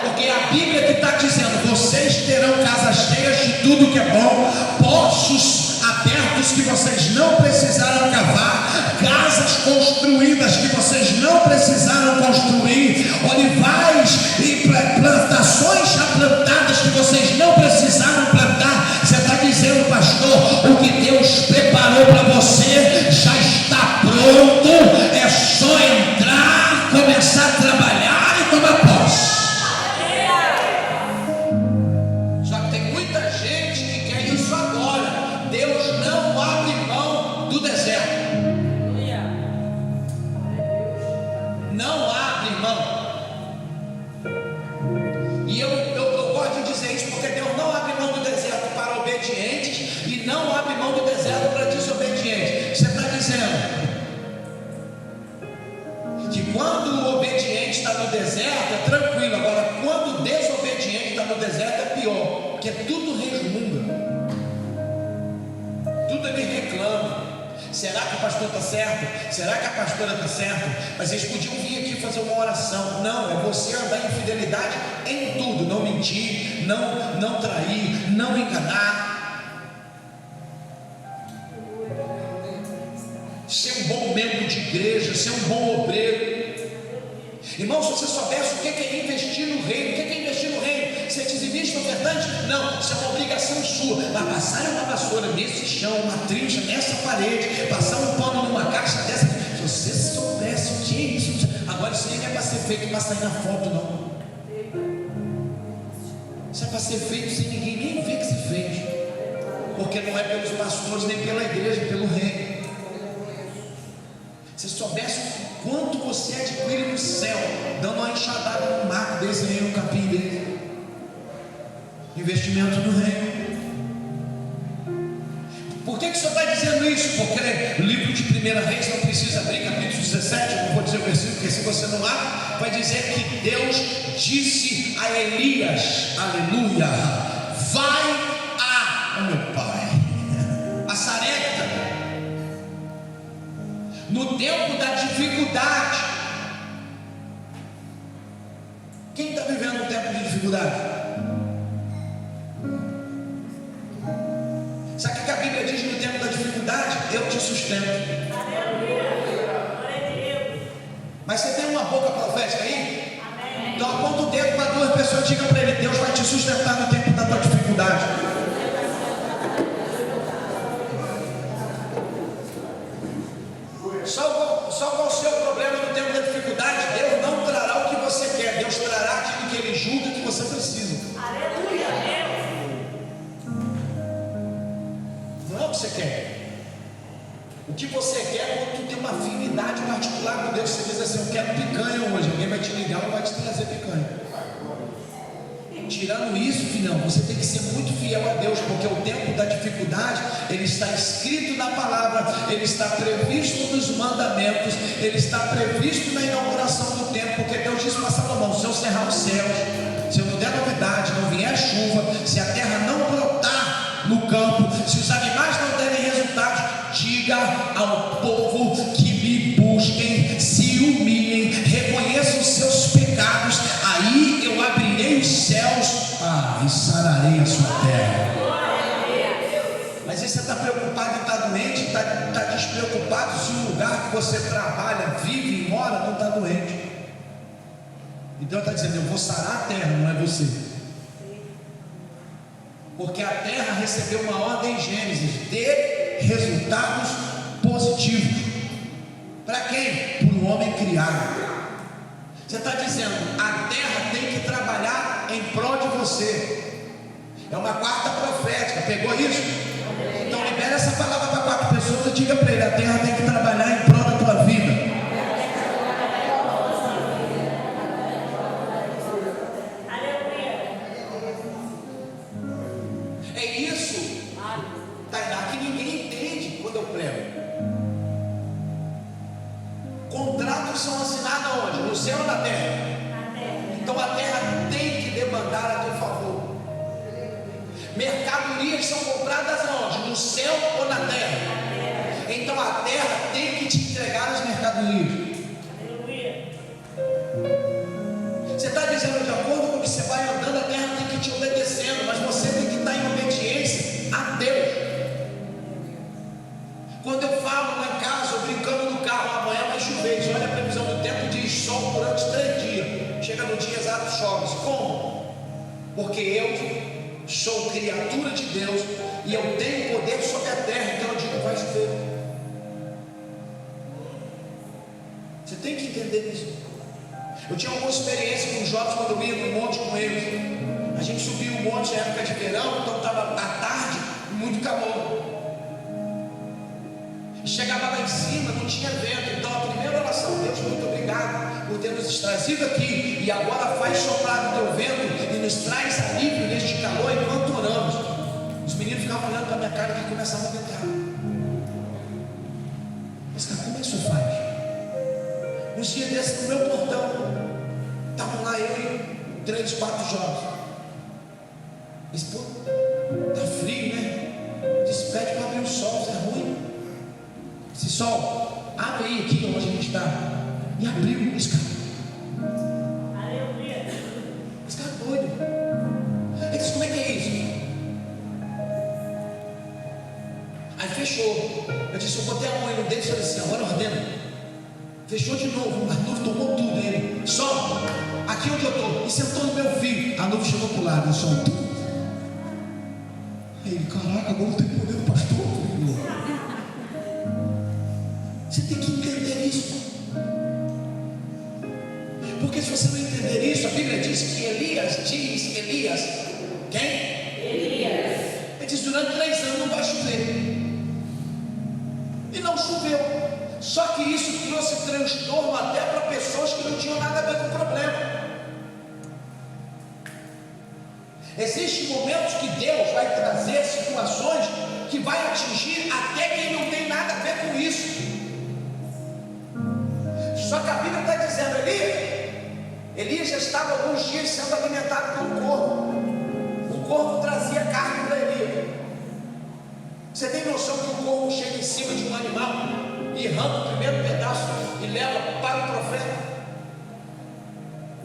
Porque a Bíblia que está dizendo: vocês terão casas cheias de tudo que é bom, poços abertos que vocês não precisaram cavar, casas construídas que vocês não precisaram construir, olivais e plantações já plantadas que vocês não precisaram plantar. Você está dizendo: pastor, o que Deus preparou para você já está pronto, é só entrar, começar a trabalhar e tomar posse. Deserto é tranquilo, agora quando o desobediente está no deserto é pior, porque tudo resmunga, tudo ele reclama. Será que o pastor está certo? Será que a pastora está certa? Mas eles podiam vir aqui fazer uma oração. Não, é você andar em fidelidade em tudo, não mentir, não trair, não enganar, ser um bom membro de igreja, ser um bom obreiro. Irmão, se você soubesse o que é investir no reino, o que é investir no reino, ser dizimista, ofertante, não, isso é uma obrigação sua. Vai passar uma vassoura nesse chão, uma trincha nessa parede, passar um pano numa caixa dessa. Se você soubesse o que é isso, agora isso nem é para ser feito para sair na foto, não. Isso é para ser feito sem ninguém nem ver que se fez, porque não é pelos pastores nem pela igreja, é pelo reino. Se soubesse quanto você adquire no céu, dando uma enxadada no mato desse aí, no capim dele. Investimento no reino. Por que o Senhor está dizendo isso? Porque o livro de 1 Reis não precisa abrir, capítulo 17, eu não vou dizer o versículo, porque se você não abre, vai dizer que Deus disse a Elias, aleluia, vai a, meu pai, a Sarepta, no tempo da dificuldade. Quem está vivendo um tempo de dificuldade? Sabe o que a Bíblia diz no tempo da dificuldade? Eu te sustento. Mas você tem uma boca profética aí? Então aponta o dedo para duas pessoas e diga para ele: Deus vai te sustentar no tempo da tua dificuldade. Só qual o seu problema no tempo da dificuldade? Deus não trará o que você quer, Deus trará aquilo que Ele julga que você precisa. Não é o que você quer. O que você quer é quando tu tem uma afinidade particular com Deus. Você diz assim: eu quero picanha hoje. Alguém vai te ligar ou vai te trazer picanha. Tirando isso, filhão, você tem que ser muito fiel a Deus, porque o tempo da dificuldade, ele está escrito na palavra, ele está previsto nos mandamentos, ele está previsto na inauguração do tempo, porque Deus disse para Salomão: se eu cerrar os céus, se eu não der novidade, não vier chuva, se a terra não brotar no campo, se os animais não derem resultados, diga ao povo que me busquem, se humilhem, reconheçam os seus pecados, aí eu abrirei os céus, e sararei a sua terra. Mas esse você está preocupado em estar doente, está despreocupado se o lugar que você trabalha, vive e mora não está doente. Então está dizendo, eu vou sarar a terra, não é você. Porque a terra recebeu uma ordem em Gênesis, de resultados positivos. Para quem? Para o homem criado. Você está dizendo, a terra tem que trabalhar em prol de você. É uma quarta profética, pegou isso? Então libera essa palavra para 4 pessoas e diga para ele, a terra tem que trabalhar em prol da tua vida. É isso, Tainá, que ninguém entende quando eu prego. Contratos são assinados onde? No céu ou na terra? Então a terra tem que demandar a teu favor. Mercadorias são compradas aonde? No céu ou na terra? Então a terra tem que te entregar as mercadorias. Você está dizendo, de acordo com o que você vai andando, a terra tem que te obedecendo, mas você tem que estar em obediência a Deus. Quando eu falo lá em casa, brincando no carro, amanhã vai chover, olha a previsão do tempo, diz sol durante 3 dias, chega no dia exato, chove. Como? Porque eu sou criatura de Deus e eu tenho poder sobre a terra, então eu digo, vai chover. Você tem que entender isso. Eu tinha alguma experiência com os jovens quando eu ia no monte com eles. A gente subia o monte na época de verão, então estava à tarde, muito calor. Chegava lá em cima, não tinha vento. Então a primeira oração, Deus, muito obrigado por ter nos trazido aqui, e agora faz soprar o teu vento e nos traz alívio neste calor enquanto oramos. Os meninos ficavam olhando para a minha cara e começavam a ventar. Mas cara, como é que isso faz? Uns dias desses no meu portão, estavam lá eu e 3, 4 jovens. Eles, pô, tá frio, né? Disse, pede para abrir o sol, é ruim. Esse sol, abre aí aqui onde a gente está. E abriu, esse cara. Esse cara é doido. Ele disse, como é que é isso? Aí fechou. Eu disse, eu botei a mão no dedo e falei assim, agora ordena. Fechou de novo, a nuvem tomou tudo ele. Sol, aqui onde eu estou. E sentou no meu filho. A nuvem chegou para o lado, o sol. Ele, caraca, agora eu tenho poder do pastor. Você tem que entender isso. Porque se você não entender isso, a Bíblia diz que Elias, quem? Elias. Ele diz, durante 3 anos não vai chover. E não choveu. Só que isso trouxe transtorno até para pessoas que não tinham nada a ver com o problema. Existem momentos que Deus vai trazer situações que vai atingir até quem não tem nada a ver com isso. Só que a Bíblia está dizendo, Elias já estava alguns dias sendo alimentado pelo corvo. O corvo trazia carne para Elias. Você tem noção que o corvo chega em cima de um animal e arranca o primeiro pedaço e leva para o profeta?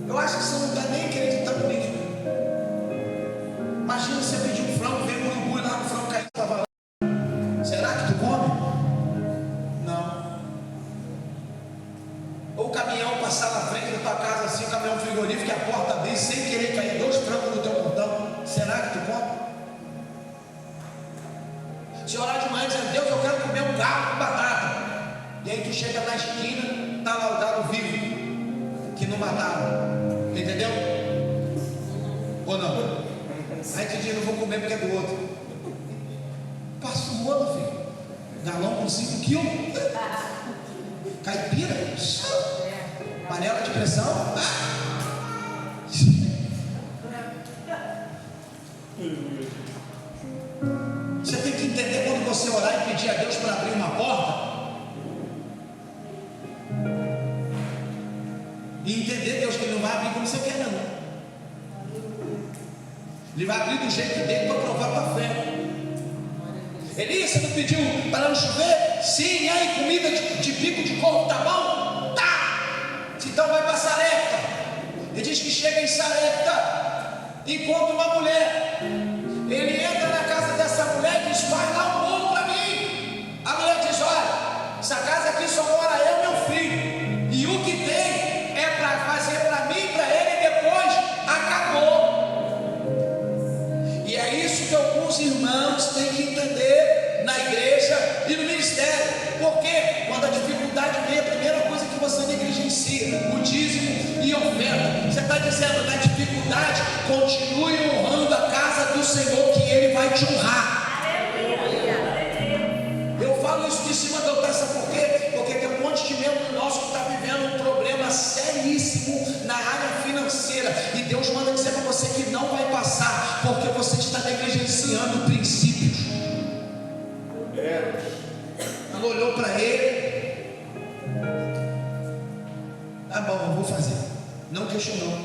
Eu acho que você não está nem acreditando nisso. Imagina você pedir um frango, vem um urubu e lá no frango cair estava lá. Será que tu come? Não. Ou o caminhão passar na frente da tua casa assim, o caminhão frigorífico, que a porta abrir sem querer cair 2 frangos no teu portão. Será que tu come? Se orar de manhã dizendo, Deus, eu quero comer um galo com batata. E aí tu chega na esquina, está lá o galo vivo, que não mataram. Entendeu? Ou não? Aí tu diz, não vou comer porque é do outro. Passa o outro, filho. Galão com 5 quilos. Caipira. Panela de pressão. Você tem que entender, quando você orar e pedir a Deus para abrir uma porta, e entender, Deus, que Ele não vai abrir como você quer, não. Ele vai abrir do jeito dele para provar a tua fé. Elias, você não pediu para não chover? Sim, e aí, comida de bico de corvo, tá bom? Tá! Então vai para Sarepta. Ele diz que chega em Sarepta, encontra uma mulher. Ele entra na casa dessa mulher e diz, vai lá um pouco continue honrando a casa do Senhor, que Ele vai te honrar. Eu falo isso de cima do altar, sabe por quê? Porque tem um monte de membro nosso que está vivendo um problema seríssimo na área financeira, e Deus manda dizer para você que não vai passar, porque você está negligenciando princípios. Ela olhou para ele: tá bom, eu vou fazer. Não questionou.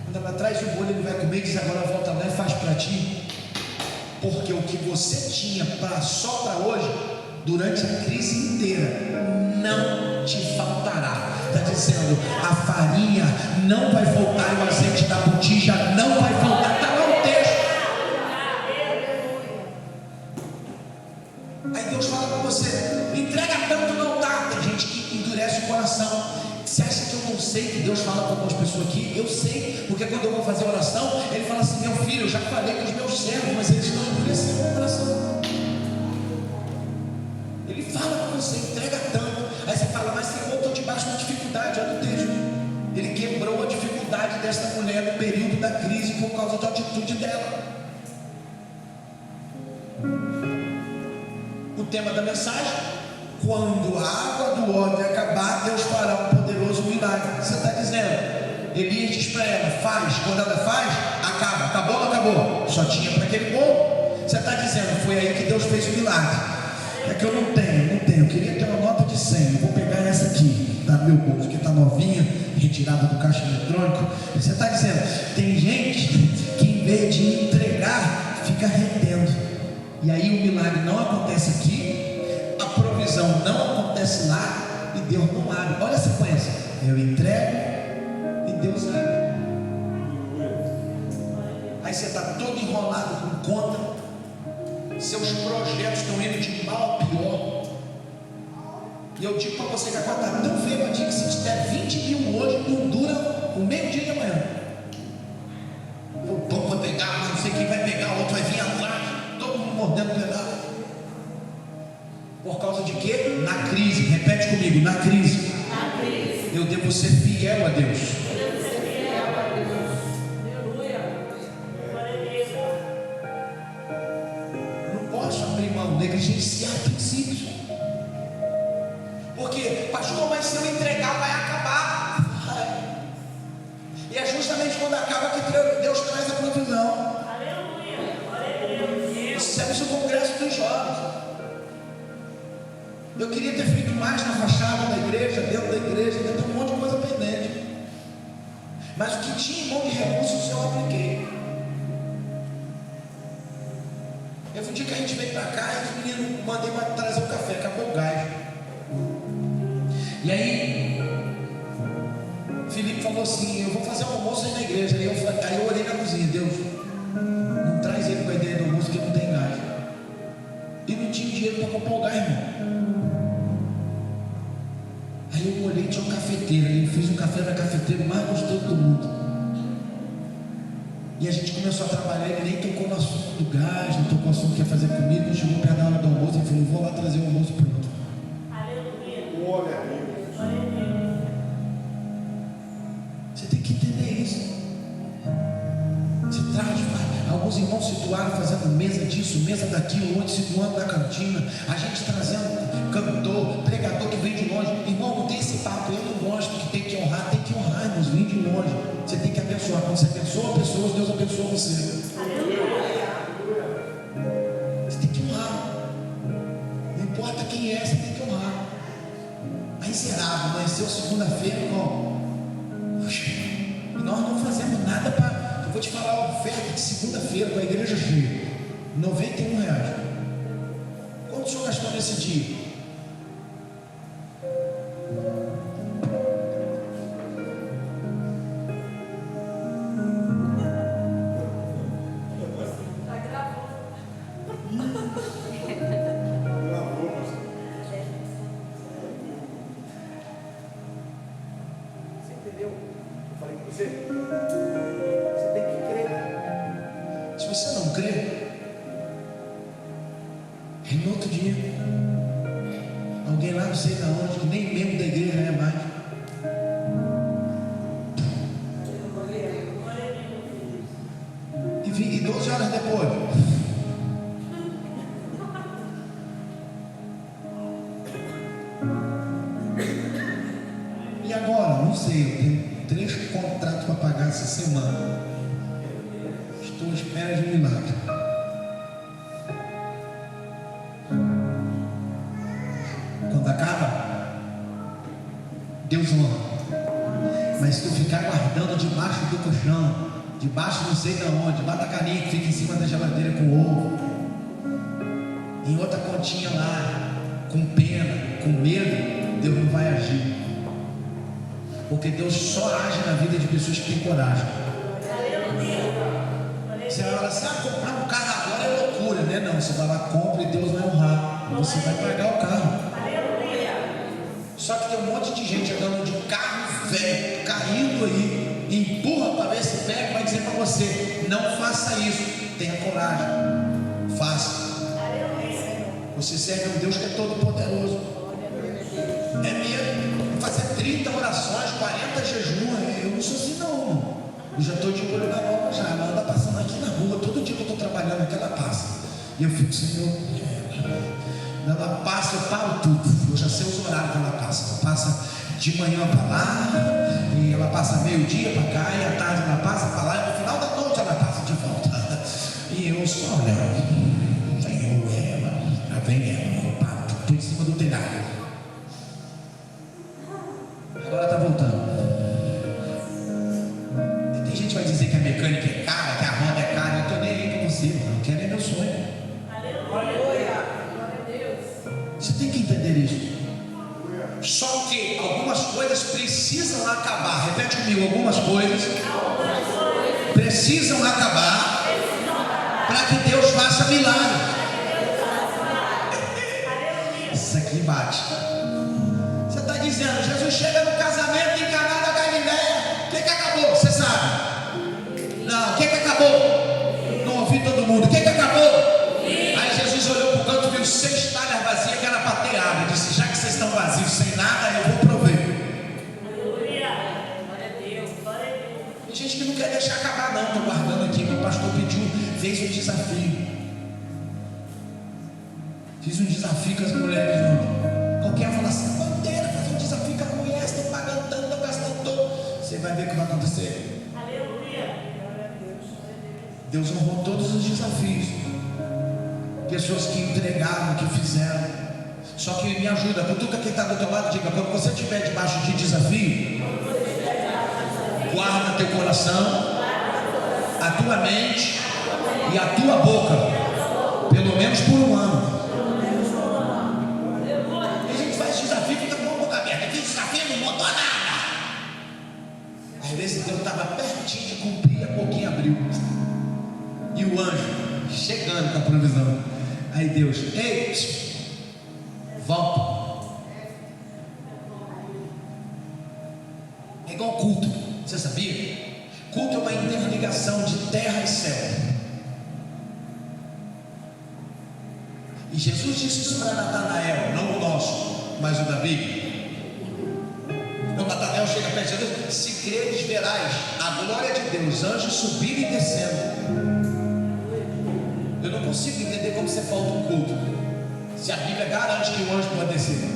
Quando ela traz o bolo, ele vai comer e diz: agora volta lá e faz para ti. Porque o que você tinha só para hoje, durante a crise inteira, não te faltará. Está dizendo, a farinha não vai faltar, e o azeite da botija não vai faltar. Está lá o texto. Aí Deus fala para você: entrega tanto no altar. Tem gente que endurece o coração. Você acha que eu não sei que Deus fala para algumas pessoas aqui? Eu sei, porque quando eu vou fazer oração, Ele fala assim: meu filho, eu já falei com os meus servos, mas eles estão endurecendo o coração. Ele fala para você: entrega tanto. Aí você fala: mas Senhor, eu estou debaixo de uma dificuldade. Olha o texto. Ele quebrou a dificuldade desta mulher no período da crise por causa da atitude dela. O tema da mensagem: quando a água do ódio acabar, Deus fará um poderoso milagre. Você está dizendo, Elias diz para ela: faz. Quando ela faz, acaba. Acabou ou não acabou? Só tinha para aquele bolo. Você está dizendo, foi aí que Deus fez o milagre. É que eu não tenho. Eu queria ter uma nota de 100. Eu vou pegar essa aqui, tá no meu bolso, que está novinha, retirada do caixa eletrônico. Você está dizendo, tem gente que em vez de entregar, fica retendo. E aí o milagre não acontece aqui, a provisão não acontece lá, e Deus não abre. Olha a sequência: eu entrego e Deus abre. Aí você está todo enrolado com conta, seus projetos estão indo de mal a pior. E eu digo para você que a conta está tão feia, que se te der 20 mil hoje, não dura o meio-dia de amanhã. O pão vai pegar, mas não sei quem vai pegar, o outro vai vir atrás, todo mundo mordendo o pedaço. Por causa de quê? Na crise. Repete comigo: na crise. Na crise. Eu devo ser fiel a Deus. Eu não posso abrir mão, negligenciar princípios. Porque, pastor, mas se eu entregar, vai acabar. E é justamente quando acaba que Deus traz a provisão. Recebe o congresso dos jovens. Eu queria ter feito mais na fachada da igreja, dentro da igreja, ainda tem um monte de coisa pendente. Mas o que tinha em mão de recursos eu apliquei. Eu um dia que a gente veio para cá e os meninos mandei trazer um café, acabou o gás. E aí Felipe falou assim: eu vou fazer um almoço aí na igreja. Aí eu orei na cozinha: Deus, não traz ele com a ideia do almoço que não tem gás. E não tinha dinheiro para comprar o gás, irmão. Aí eu olhei, tinha um cafeteiro. Aí eu fiz um café na cafeteira mais gostoso do mundo. E a gente começou a trabalhar. Ele nem tocou no assunto do gás, não tocou no assunto que ia fazer comida. Ele chegou perto da hora do almoço e falou: vou lá trazer o almoço pronto. Aleluia. Você tem que entender isso. Você traz, alguns irmãos situaram fazendo mesa disso, mesa daquilo, outros situando na cantina, a gente trazendo cantor, pregador que vem de longe. Irmão, não tem esse papo. Eu não gosto que tem que honrar, irmãos, vem de longe. Você tem que abençoar. Quando você abençoa pessoas, Deus abençoa você. Você tem que honrar. Não importa quem é, você tem que honrar. Aí miserável, amanheceu segunda-feira, irmão. E nós não fazemos nada para. Eu vou te falar a oferta de segunda-feira com a igreja cheia: R$91. Quanto o senhor gastou nesse dia? 12 horas depois. E agora? Não sei, eu tenho 3 contratos para pagar essa semana. Estou à espera de um milagre. Quando acaba, Deus honra. Mas se tu ficar guardando debaixo do colchão, debaixo não sei de onde, debaixo da caninha que fica em cima da geladeira com ovo, em outra continha lá, com pena, com medo, Deus não vai agir. Porque Deus só age na vida de pessoas que têm coragem. Você vai falar assim, comprar um carro agora é loucura, né? Não, você vai lá, compra e Deus vai honrar. Você vai pagar o carro. Só que tem um monte de gente andando de carro velho, caindo aí, empurra para ver se pega, vai dizer para você, não faça isso, tenha coragem, faça. Você serve um Deus que é todo poderoso. É mesmo, vou fazer 30 orações, 40 jejuns, eu não sou assim não, irmão. Eu já estou de olho na nova já, ela anda passando aqui na rua, todo dia que eu estou trabalhando aqui ela passa. E eu fico, Senhor, ela passa, eu paro tudo. Eu já sei os horários que ela passa. Ela passa de manhã para lá, e ela passa meio-dia para cá, e à tarde ela passa para lá, e no final da noite ela passa de volta. E eu só olhando, vem ela, vem ela, eu paro, estou em cima do telhado. Agora está voltando. E tem gente que vai dizer que a mecânica é cara, que a Honda é cara. Eu estou nem aí com você, mano. Eu quero é meu sonho. Aleluia. Você tem que entender isso. Só que algumas coisas precisam acabar. Repete comigo, algumas coisas precisam acabar para que Deus faça milagre. Isso aqui bate. Você está dizendo, Jesus chega no casamento em Caná da Galileia. O que acabou? Você sabe? Não, o que acabou? Não ouvi todo mundo. O que acabou? Aí Jesus olhou para o canto e viu 6 talhas vazias que era para ter água. Disse, já que vocês estão vazios sem nada, eu vou prover. Aleluia. Glória a Deus. Tem gente que não quer deixar acabar não. Estou guardando aqui, meu pastor pediu, fez um desafio. Fiz um desafio com as mulheres ontem. Qualquer fala assim, bandeira, fazer um desafio com a mulher, estou pagando tanto, estou gastando todo. Você vai ver o que vai acontecer. Aleluia. Glória a Deus. Deus honrou todos os desafios. Pessoas que entregaram, que fizeram. Só que me ajuda, cutuca quem está do teu lado, diga, quando você estiver debaixo de desafio, guarda teu coração, a tua mente e a tua boca, pelo menos por um ano. A gente faz desafio e fica com a boca aberta. Aquele desafio não mudou nada. Às vezes Deus estava pertinho de cumprir, a boquinha abriu. E o anjo chegando com a provisão. Aí Deus, ei, volta. É igual culto, você sabia? Culto é uma interligação de terra e céu. E Jesus disse isso para Natanael, não o nosso, mas o da Bíblia. Quando Natanael chega perto de Jesus, se creres verás a glória de Deus, anjos subindo e descendo. Eu não consigo entender como você falta um culto, se a Bíblia garante que o anjo pode descer.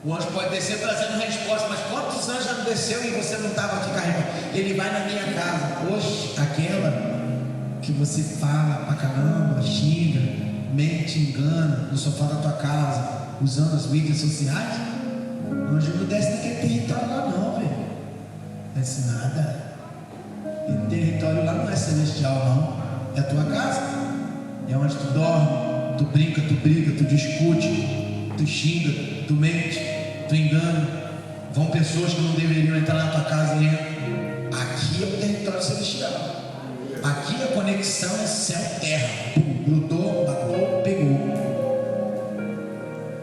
O anjo pode descer trazendo resposta, mas quantos anjos já não desceu e você não estava aqui carregando? Ele vai na minha casa. Hoje, aquela que você fala pra caramba, xinga, mente, engana no sofá da tua casa, usando as mídias sociais, o anjo não desce naquele território lá não, velho. Não desce nada. E território lá não é celestial não, é a tua casa, é onde tu dorme, tu brinca, tu briga, tu discute, tu xinga, tu mente, tu engana. Vão pessoas que não deveriam entrar na tua casa e entram. Aqui é o território celestial. Aqui a conexão é céu-terra. Grudou, bateu, pegou.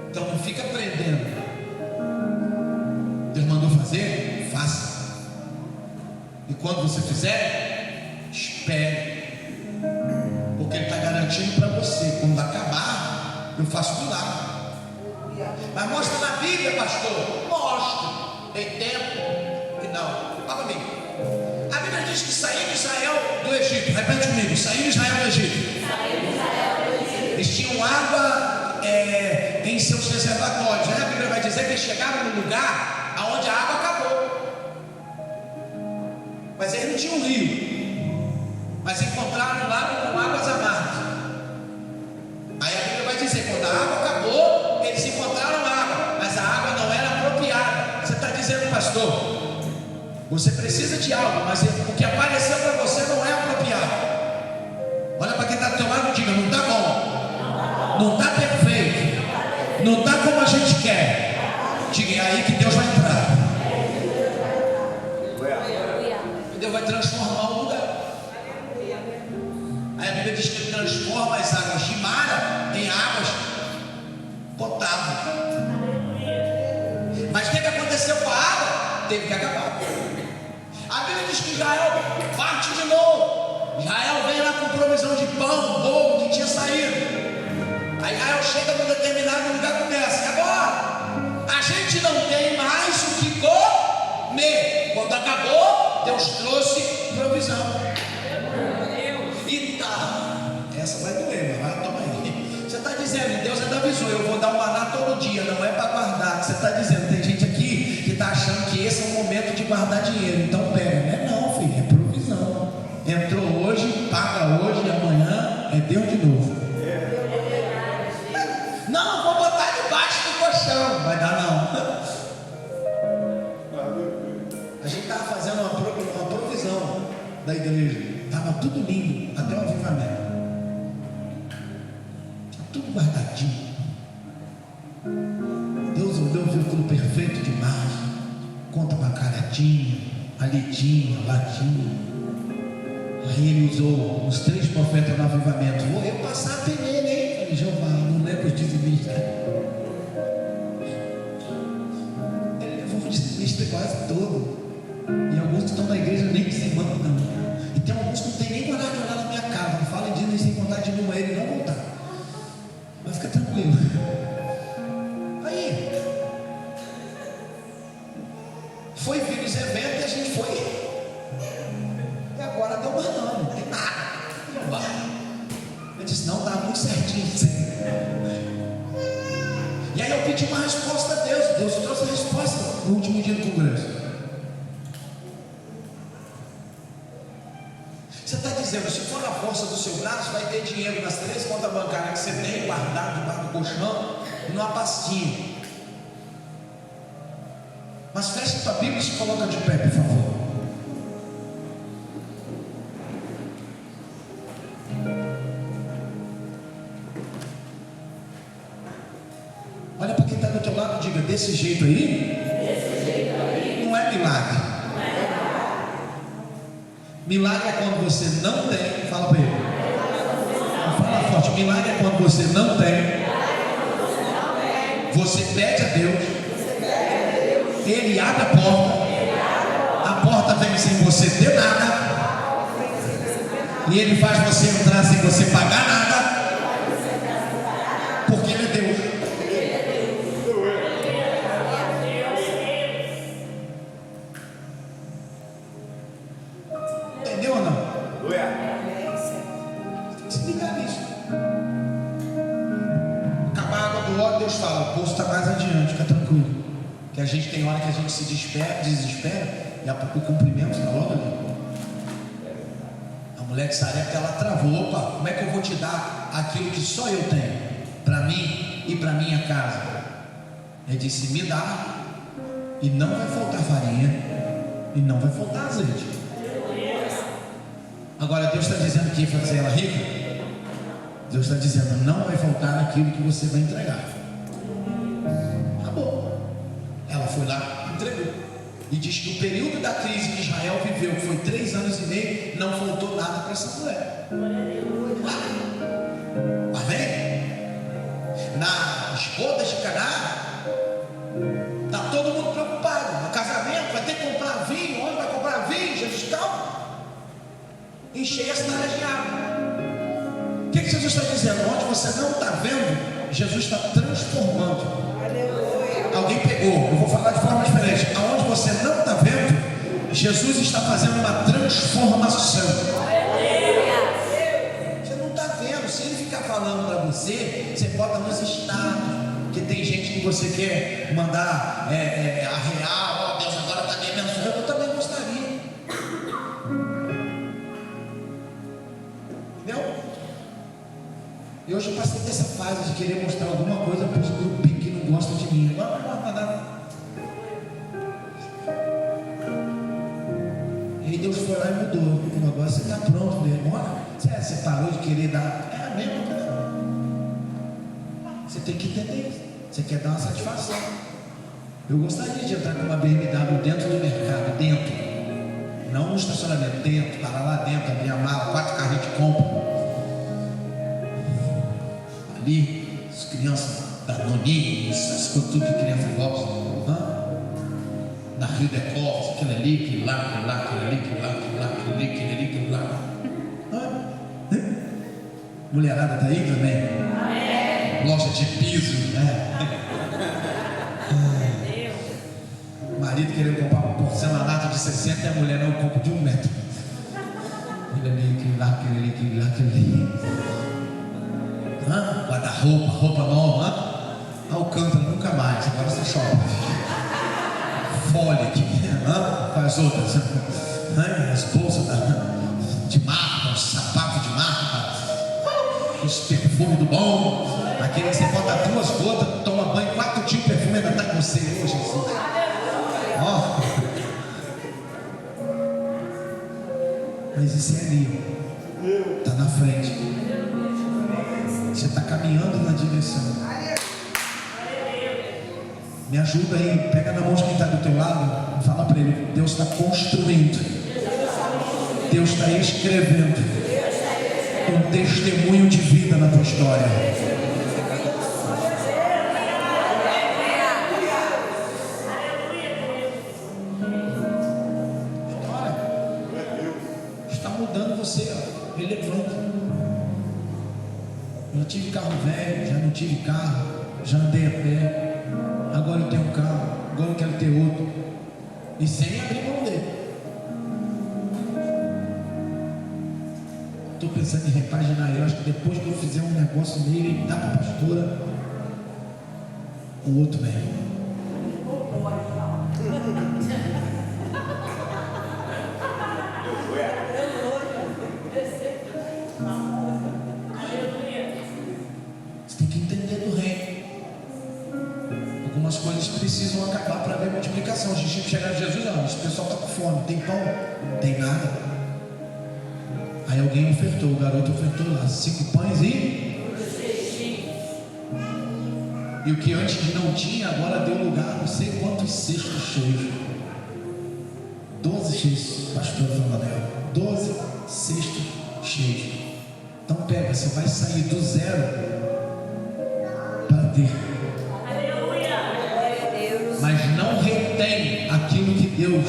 Então não fica aprendendo. Deus mandou fazer? Faça. E quando você fizer, espere. Porque Ele está garantindo para você. Quando acabar, eu faço milagre. Mas mostra na Bíblia, pastor. Mostra. Tem tempo e não. Fala comigo. A Bíblia diz diz que saiu Israel do Egito. Repete comigo, saiu Israel do Egito. Eles tinham água em seus reservatórios. A Bíblia vai dizer que eles chegaram num lugar onde a água acabou. Mas eles não tinham um rio. Mas encontraram um lago com águas amargas. Aí a Bíblia vai dizer, quando a água acabou, eles encontraram água, mas a água não era apropriada. Você está dizendo, pastor, você precisa de algo, mas o que apareceu para você não é apropriado. Olha para quem está do teu lado e diga, não está bom, não está perfeito, não está como a gente quer. Diga, é aí que Deus vai entrar. Deus vai transformar o lugar. Aí a Bíblia diz que Ele transforma as águas de Mara em águas potáveis. Mas o que aconteceu com a água? Teve que acabar. A Bíblia diz que Israel parte de novo. Israel vem lá com provisão de pão, bolo que tinha saído. Aí Israel chega num determinado lugar e começa. E agora? A gente não tem mais o que comer. Quando acabou, Deus trouxe provisão. E tá, essa vai doer, mas vai, toma aí. Você está dizendo, Deus ainda avisou, eu vou dar um maná todo dia, não é para guardar. Você está dizendo, tem gente aqui que está achando que esse é o momento de guardar dinheiro, então pega. Não é não, filho, é provisão. Entrou hoje, paga hoje, amanhã é Deus de novo. Não, vou botar debaixo do colchão, vai dar não. A gente estava fazendo uma provisão da igreja, estava tudo lindo, até o avivamento. Tudo guardadinho. Deus olhou, viu tudo perfeito demais. Conta bacaradinha, alidinha, ladinha. Aí Ele usou os 3 profetas no avivamento. Vou eu passar a peneira, hein? Falei, Jeová, não lembro os dizimistas. Ele levou o dizimista quase todo. E alguns que estão na igreja nem dizimam, não. E tem alguns que não tem nem coragem de olhar na minha cara. Não fala em Deus sem contar de novo a Ele não voltar. Mas fica tranquilo. Aí foi vir os eventos e a gente foi. E agora deu mais não tem nada. Eu disse, não, está muito certinho. E aí eu pedi uma resposta a Deus. Deus trouxe a resposta no último dia do congresso. Você está dizendo, se for na força do seu braço, vai ter dinheiro nas 3 contas bancárias que você tem guardado debaixo do colchão e numa pastinha. Mas fecha tua Bíblia e se coloca de pé, por favor. Olha para quem está do teu lado e diga, desse jeito aí, não é milagre. Milagre é quando você não tem. Fala para ele. Fala forte. Milagre é quando você não tem. Você pede a Deus. Ele abre a porta. A porta vem sem você ter nada. E Ele faz você entrar sem você pagar nada. Porque Ele é Deus. Entendeu ou não? Se ligar nisso. Acabar a água do óleo, Deus fala, o poço está mais adiante, fica tranquilo. Que a gente tem hora que a gente se desespera e o cumprimento está logo ali. A mulher de Sarepta, ela travou. Opa, como é que eu vou te dar aquilo que só eu tenho para mim e para minha casa? Ele disse, me dá, e não vai faltar farinha e não vai faltar azeite. Agora Deus está dizendo que ia fazer ela rica. Deus está dizendo, não vai faltar aquilo que você vai entregar. Acabou. Ela foi lá, entregou. E diz que o período da crise que Israel viveu, que foi 3 anos e meio, não faltou nada para essa mulher. Mas vem, nas bodas de Caná, está todo mundo preocupado. No casamento, vai ter que comprar vinho. Onde vai comprar vinho? Jesus, calma. Encher as talhas de água. O que Jesus está dizendo? Onde você não está vendo, Jesus está transformando. Alguém pegou, eu vou falar de forma diferente. Aonde você não está vendo, Jesus está fazendo uma transformação. Você não está vendo. Se ele ficar falando para você, você bota nos status. Porque tem gente que você quer mandar arrear. Ó, Deus agora está me abençoando. Eu também gostaria. Entendeu? E hoje eu passei dessa fase de querer mostrar alguma coisa para os grupinhos que não gostam de mim. Agora não mostra nada. E Deus foi lá e mudou. Agora você está pronto, meu irmão. Você parou de querer dar. É mesmo, cara. Você tem que entender isso. Você quer dar uma satisfação. Eu gostaria de entrar com uma BMW dentro do mercado, dentro. Não no estacionamento, dentro. Parar lá dentro, abrir a mala, 4 carrinhos de compra. Ali, as crianças da Noninha, essas coisas tudo que criança gosta. Da Rio Decor, aquilo ali, aquilo lá, aquilo lá, aquilo ali, aquilo lá, aquilo lá, aquilo ali, aquilo ali, aquilo lá. Mulherada está aí também? Loja de piso, né? Marido querendo comprar uma porcelanato de 60 e a mulher não compra de 1 metro. Aquilo ali, aquilo lá, aquilo ali, aquilo lá, aquilo ali. Guarda-roupa, roupa nova. Alcântara nunca mais, agora você chora. Folha aqui, faz outras, as bolsas de marca, os sapatos de marca, os perfumes do bom, aquele que você bota 2 gotas, toma banho, 4 dias o perfume ainda está com você hoje, Jesus. Mas isso é ali, está na frente, você está caminhando na direção. Me ajuda aí, pega na mão de quem está do teu lado e fala para ele: Deus está construindo, Deus está escrevendo um testemunho de vida na tua história. Está mudando você, relevante. Eu tive carro velho, já não tive carro, já andei a pé. Agora eu tenho um carro, agora eu quero ter outro. E sem abrir mão dele. Estou pensando em repaginar ele. Acho que depois que eu fizer um negócio nele e dar para a pastora, o outro vem. Você tem que entender do reino. Algumas coisas precisam acabar para haver multiplicação. Os discípulos chegaram a Jesus: esse pessoal está com fome, tem pão? Tem nada. Aí alguém ofertou, o garoto ofertou lá 5 pães e o que antes não tinha, agora deu lugar a não sei quantos cestos cheios. 12 cheios, pastor Fernando, 12 cestos cheios. Então pega, você vai sair do zero para ter. Mas não retém aquilo que Deus.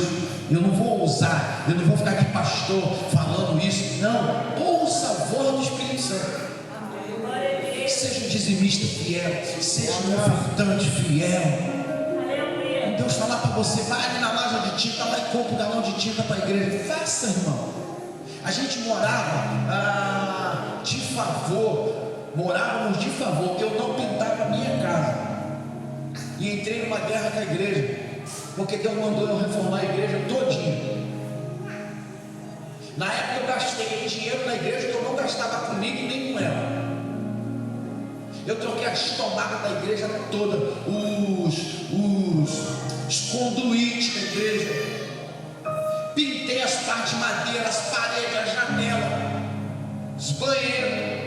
Eu não vou ousar, eu não vou ficar aqui, pastor, falando isso. Não, ouça a voz do Espírito Santo. Seja um dizimista fiel, seja um ofertante fiel. Quando Deus falar para você: vai ali na loja de tinta, vai e compra um galão de tinta para a igreja. Faça, irmão. A gente morava de favor. Morávamos de favor. Eu não pintava a minha casa. E entrei numa guerra com a igreja, porque Deus mandou eu reformar a igreja todinha. Na época eu gastei dinheiro na igreja que eu não gastava comigo nem com ela. Eu troquei as tomadas da igreja toda, os conduítes da igreja. Pintei as partes de madeira, as paredes, a janela, os banheiros.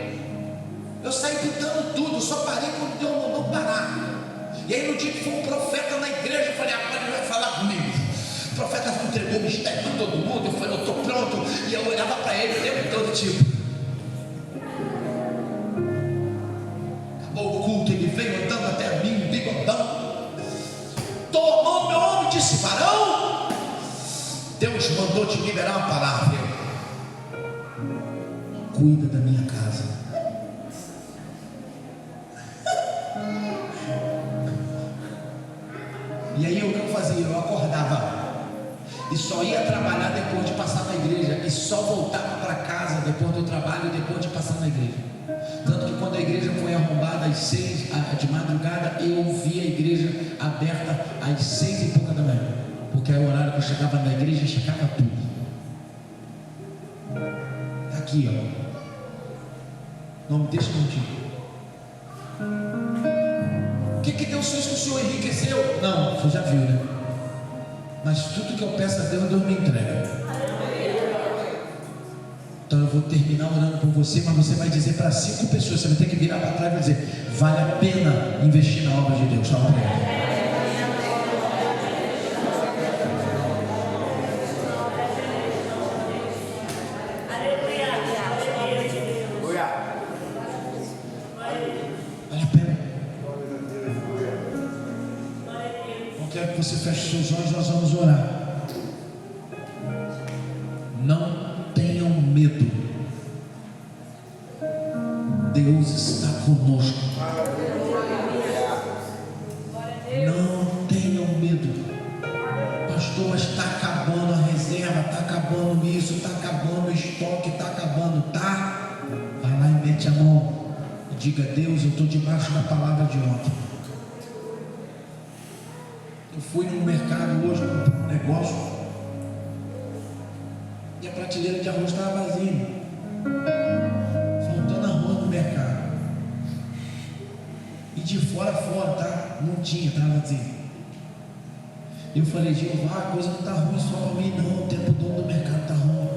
Eu saí pintando tudo, só parei quando Deus mandou parar. E aí no dia que foi um profeta na igreja, eu falei: agora ele vai falar comigo. O profeta entregou o mistério para todo mundo. Eu falei: eu estou pronto. E eu olhava para ele o tempo todo, tipo. Acabou o culto, ele veio andando até mim, bigodão. Tomou meu ombro e disse: varão, Deus mandou te liberar uma palavra. Cuida da minha casa. E aí o que eu fazia? Eu acordava. e só ia trabalhar depois de passar na igreja, e só voltava para casa depois do trabalho, depois de passar na igreja. Tanto que quando a igreja foi arrombada às 6 de madrugada, eu vi a igreja aberta às 6 e pouca da manhã, porque é o horário que eu chegava na igreja e chegava tudo. Está aqui, ó. Não me deixa mentir. O que Deus fez que o Senhor enriqueceu? Não, você já viu, né? Mas tudo que eu peço a Deus, Deus me entrega. Então eu vou terminar orando por você, mas você vai dizer para 5 pessoas, você vai ter que virar para trás e dizer: vale a pena investir na obra de Deus. Fala para ele. Vale a pena. Eu quero que você feche seus olhos, nós vamos orar. Não tenham medo. Deus está conosco. Não tenham medo. Pastor, está acabando a reserva, está acabando isso, está acabando o estoque, está acabando, tá? Vai lá e mete a mão e diga: Deus, eu estou debaixo da palavra de ontem. Eu fui no mercado hoje comprar um negócio e a prateleira de arroz estava vazia, faltando arroz no mercado, e de fora a fora, tá? Não tinha, estava vazio. Eu falei: Jeová, a coisa não está ruim só para mim não, o tempo todo do mercado está ruim.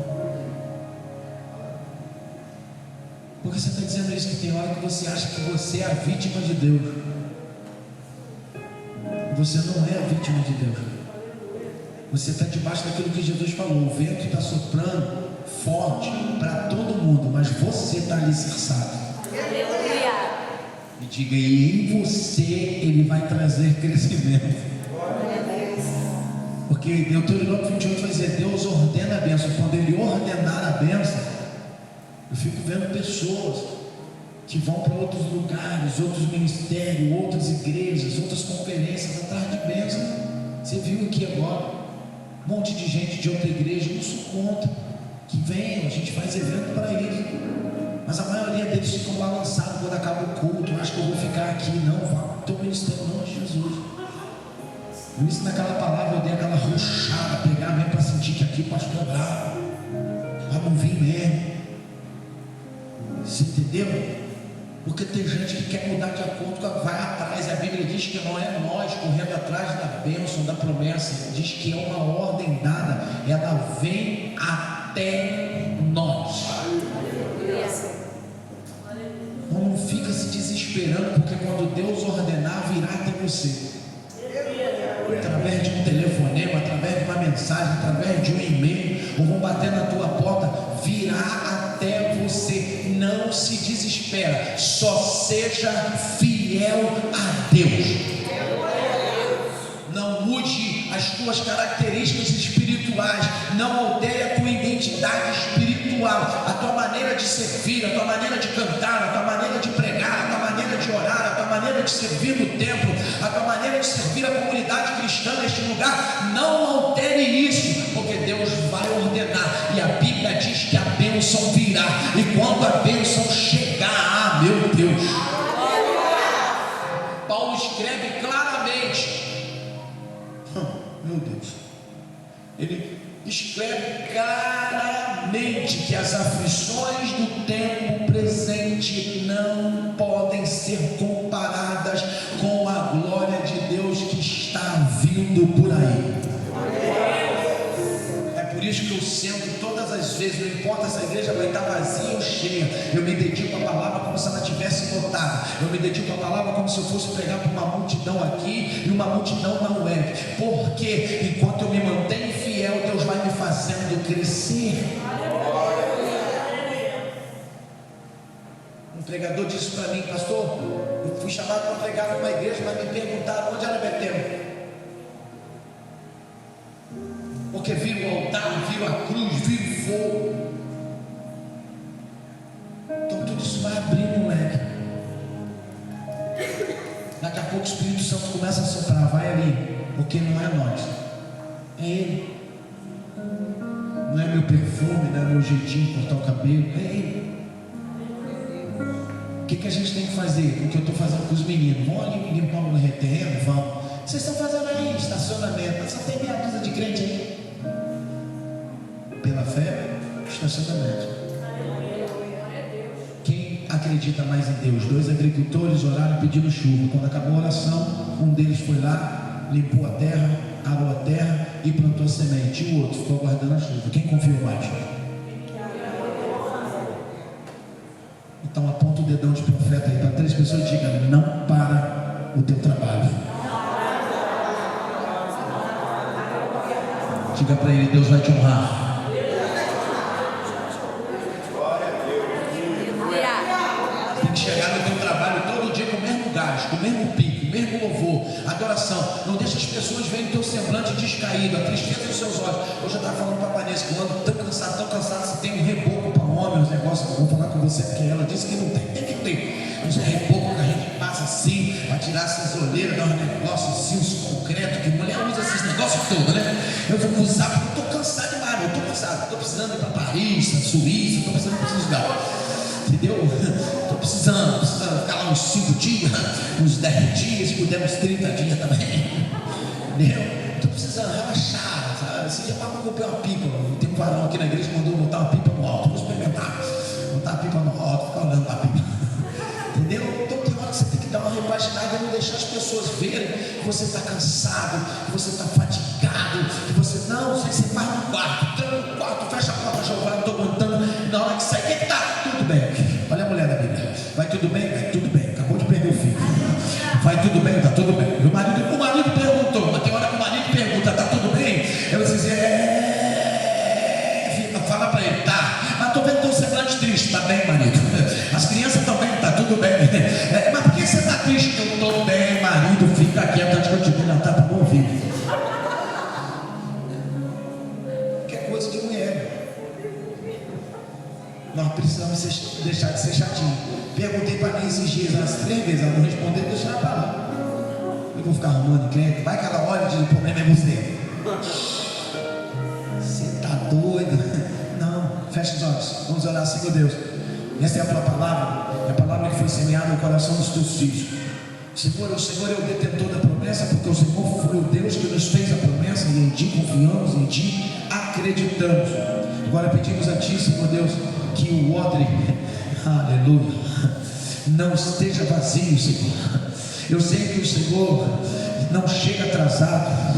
Porque você está dizendo isso, que tem hora que você acha que você é a vítima de Deus. Você não é a vítima de Deus. Você está debaixo daquilo que Jesus falou. O vento está soprando forte para todo mundo, mas você está alicerçado. E diga: e em você Ele vai trazer crescimento. Porque Deuteronômio 28 vai dizer: Deus ordena a bênção. Quando Ele ordenar a bênção, eu fico vendo pessoas que vão para outros lugares, outros ministérios, outras igrejas, outras conferências atrás de bênção. Você viu aqui agora um monte de gente de outra igreja. Eu não sou contra que venham, a gente faz evento para isso, mas a maioria deles ficam balançados quando acaba o culto. Eu acho que eu vou ficar aqui. Não, vá, estou ministrando em nome de Jesus. Por isso, naquela palavra eu dei aquela ruchada, pegar mesmo para sentir que aqui o pastor é bravo, vamos vir mesmo. Você entendeu? Porque tem gente que quer mudar de acordo com a, vai atrás. A Bíblia diz que não é nós correndo atrás da bênção, da promessa. Diz que é uma ordem dada, ela vem até nós. Então não fica se desesperando, porque quando Deus ordenar, virá até você. Através de um telefonema, através de uma mensagem, através de um e-mail, ou vão bater na tua porta, virá até você. Não se desespera, só seja fiel a Deus. Não mude as tuas características espirituais, não altere a tua identidade espiritual, a tua maneira de servir, a tua maneira de cantar, a tua maneira de pregar, a tua maneira de orar, a tua maneira de servir no templo, a tua maneira de servir a comunidade cristã neste lugar. Não altere isso, porque Deus vai ordenar, e a Bíblia diz que a bênção virá, e quando a bênção chegar, meu Deus, Paulo escreve claramente, meu Deus, ele escreve claramente que as aflições do tempo presente não podem ser comparadas com a glória de Deus que está vindo por aí. É por isso que eu sento todas as vezes, não importa se a igreja vai estar vazia ou cheia, eu me dedico à palavra como se ela estivesse lotada. Eu me dedico à palavra como se eu fosse pregar para uma multidão aqui e uma multidão na web. Porque enquanto eu me mantenho fiel, Deus vai me fazendo crescer. Um pregador disse para mim: pastor, eu fui chamado para pregar numa igreja, mas me perguntaram onde era Betel. Porque viram o altar, viram a cruz, viram o fogo. Então tudo isso vai abrir um leque. Daqui a pouco o Espírito Santo começa a soprar: vai ali, porque não é nós, é Ele. não é meu perfume, não é meu jeitinho de cortar o cabelo. Ei, o que a gente tem que fazer? O que eu estou fazendo com os meninos? Vão ali limpar um terreno? Vão. Vocês estão fazendo aí estacionamento, mas só tem meia dúzia de crente aí. Pela fé, estacionamento. Quem acredita mais em Deus? 2 agricultores oraram pedindo chuva. Quando acabou a oração, um deles foi lá, limpou a terra, arou a terra e plantou a semente. E o outro ficou aguardando a chuva. Quem confiou mais? Então aponta o dedão de profeta aí para 3 pessoas e diga: não para o teu trabalho. Diga para ele: Deus vai te honrar. Tem que chegar no teu trabalho todo dia com o mesmo gás, com o mesmo pique, o mesmo louvor, adoração. Não deixa as pessoas verem o teu semblante descaído, a tristeza dos seus olhos. Hoje eu estava falando para a Vanessa que eu ando tão cansado, você tem um reboco para homem, os negócios. Eu vou falar com você porque ela disse que não tem. Tem que ter. Mas é reboco que a gente passa assim, para tirar essas olheiras, dar um negócio assim, os concretos, que mulher usa esses negócios todos, né? Eu vou usar porque eu estou cansado demais, eu estou cansado. Estou precisando ir para Paris, Suíça, estou precisando para esses lugares. Entendeu? Estou precisando ficar lá uns 5 dias, uns 10 dias, se puder uns 30 dias também. Entendeu? Estou precisando relaxar, sabe? Esse dia para comprar uma pipa. Tem um varão aqui na igreja que mandou botar uma pipa no alto. Vou experimentar. Botar a pipa no alto, ficar olhando para a pipa. Entendeu? Então tem hora que você tem que dar uma repaginada e não deixar as pessoas verem que você está cansado, que você está fatigado, que você não, você faz no quarto, tranca no quarto, fecha a porta, Jeová, não estou aguentando. Na hora que sai, o que está? Tudo bem. Olha a mulher da Bíblia. Vai tudo bem? Vai tudo bem. Acabou de perder o filho. Vai tudo bem? Está tudo bem. O marido perguntou, mas tem hora que o marido pergunta: está tudo bem? Eu vou dizer: fala para ele: tá. Mas estou vendo teu semblante triste. Está bem, marido? As crianças estão bem? Está tudo bem. Mas por que você está triste? Eu estou bem, marido. Fica quieto antes que eu te dê na tapa no ouvido. Que é coisa de mulher. Nós precisamos deixar de ser chatinho. Perguntei para mim esses dias, umas 3 vezes, ela não respondeu, deixa ela para lá. Eu vou ficar arrumando crente. Vai que ela olha e diz: o problema é você. Você está doido? Não, fecha os olhos. Vamos orar. Senhor Deus, essa é a tua palavra, é a palavra que foi semeada no coração dos teus filhos. Senhor, o Senhor é o detentor da promessa, porque o Senhor foi o Deus que nos fez a promessa, e em Ti confiamos, em Ti acreditamos. Agora pedimos a Ti, Senhor Deus, que o odre, aleluia, não esteja vazio, Senhor. Eu sei que o Senhor não chega atrasado.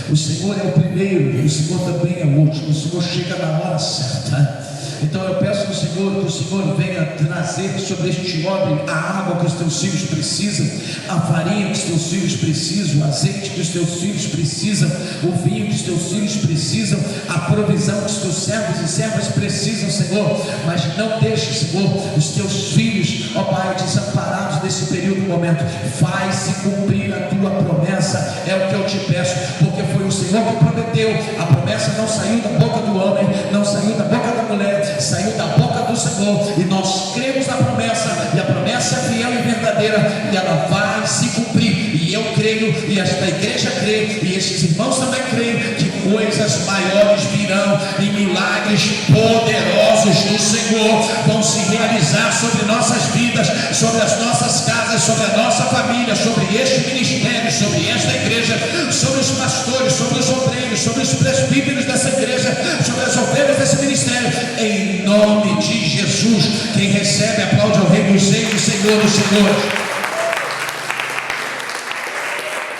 O Senhor é o primeiro, e o Senhor também é o último. O Senhor chega na hora certa. Então eu peço ao Senhor que o Senhor venha trazer sobre este homem a água que os teus filhos precisam, a farinha que os teus filhos precisam, o azeite que os teus filhos precisam, o vinho que os teus filhos precisam, a provisão que os teus servos e servas precisam, Senhor. Mas não deixe, Senhor, os teus filhos, ó Pai, desamparados nesse período, momento. Faz-se cumprir a tua promessa, é o que eu te peço, porque foi o Senhor que prometeu. A promessa não saiu da boca do homem, não saiu da boca da mulher, saiu da boca do Senhor, e nós cremos na promessa, e a promessa é fiel e verdadeira, e ela vai se cumprir, e eu creio, e esta igreja crê, e estes irmãos também creem, que coisas maiores virão, e milagres poderosos do Senhor vão se realizar sobre nossas vidas, sobre as nossas casas, sobre a nossa família, sobre este ministério, sobre esta igreja, sobre os pastores, sobre os obreiros, sobre os presbíteros dessa igreja, sobre as ovelhas desse ministério, em nome de Jesus. Quem recebe, aplaude ao Rei dos Reis, o Senhor dos Senhores.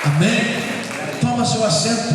Amém. Toma seu assento.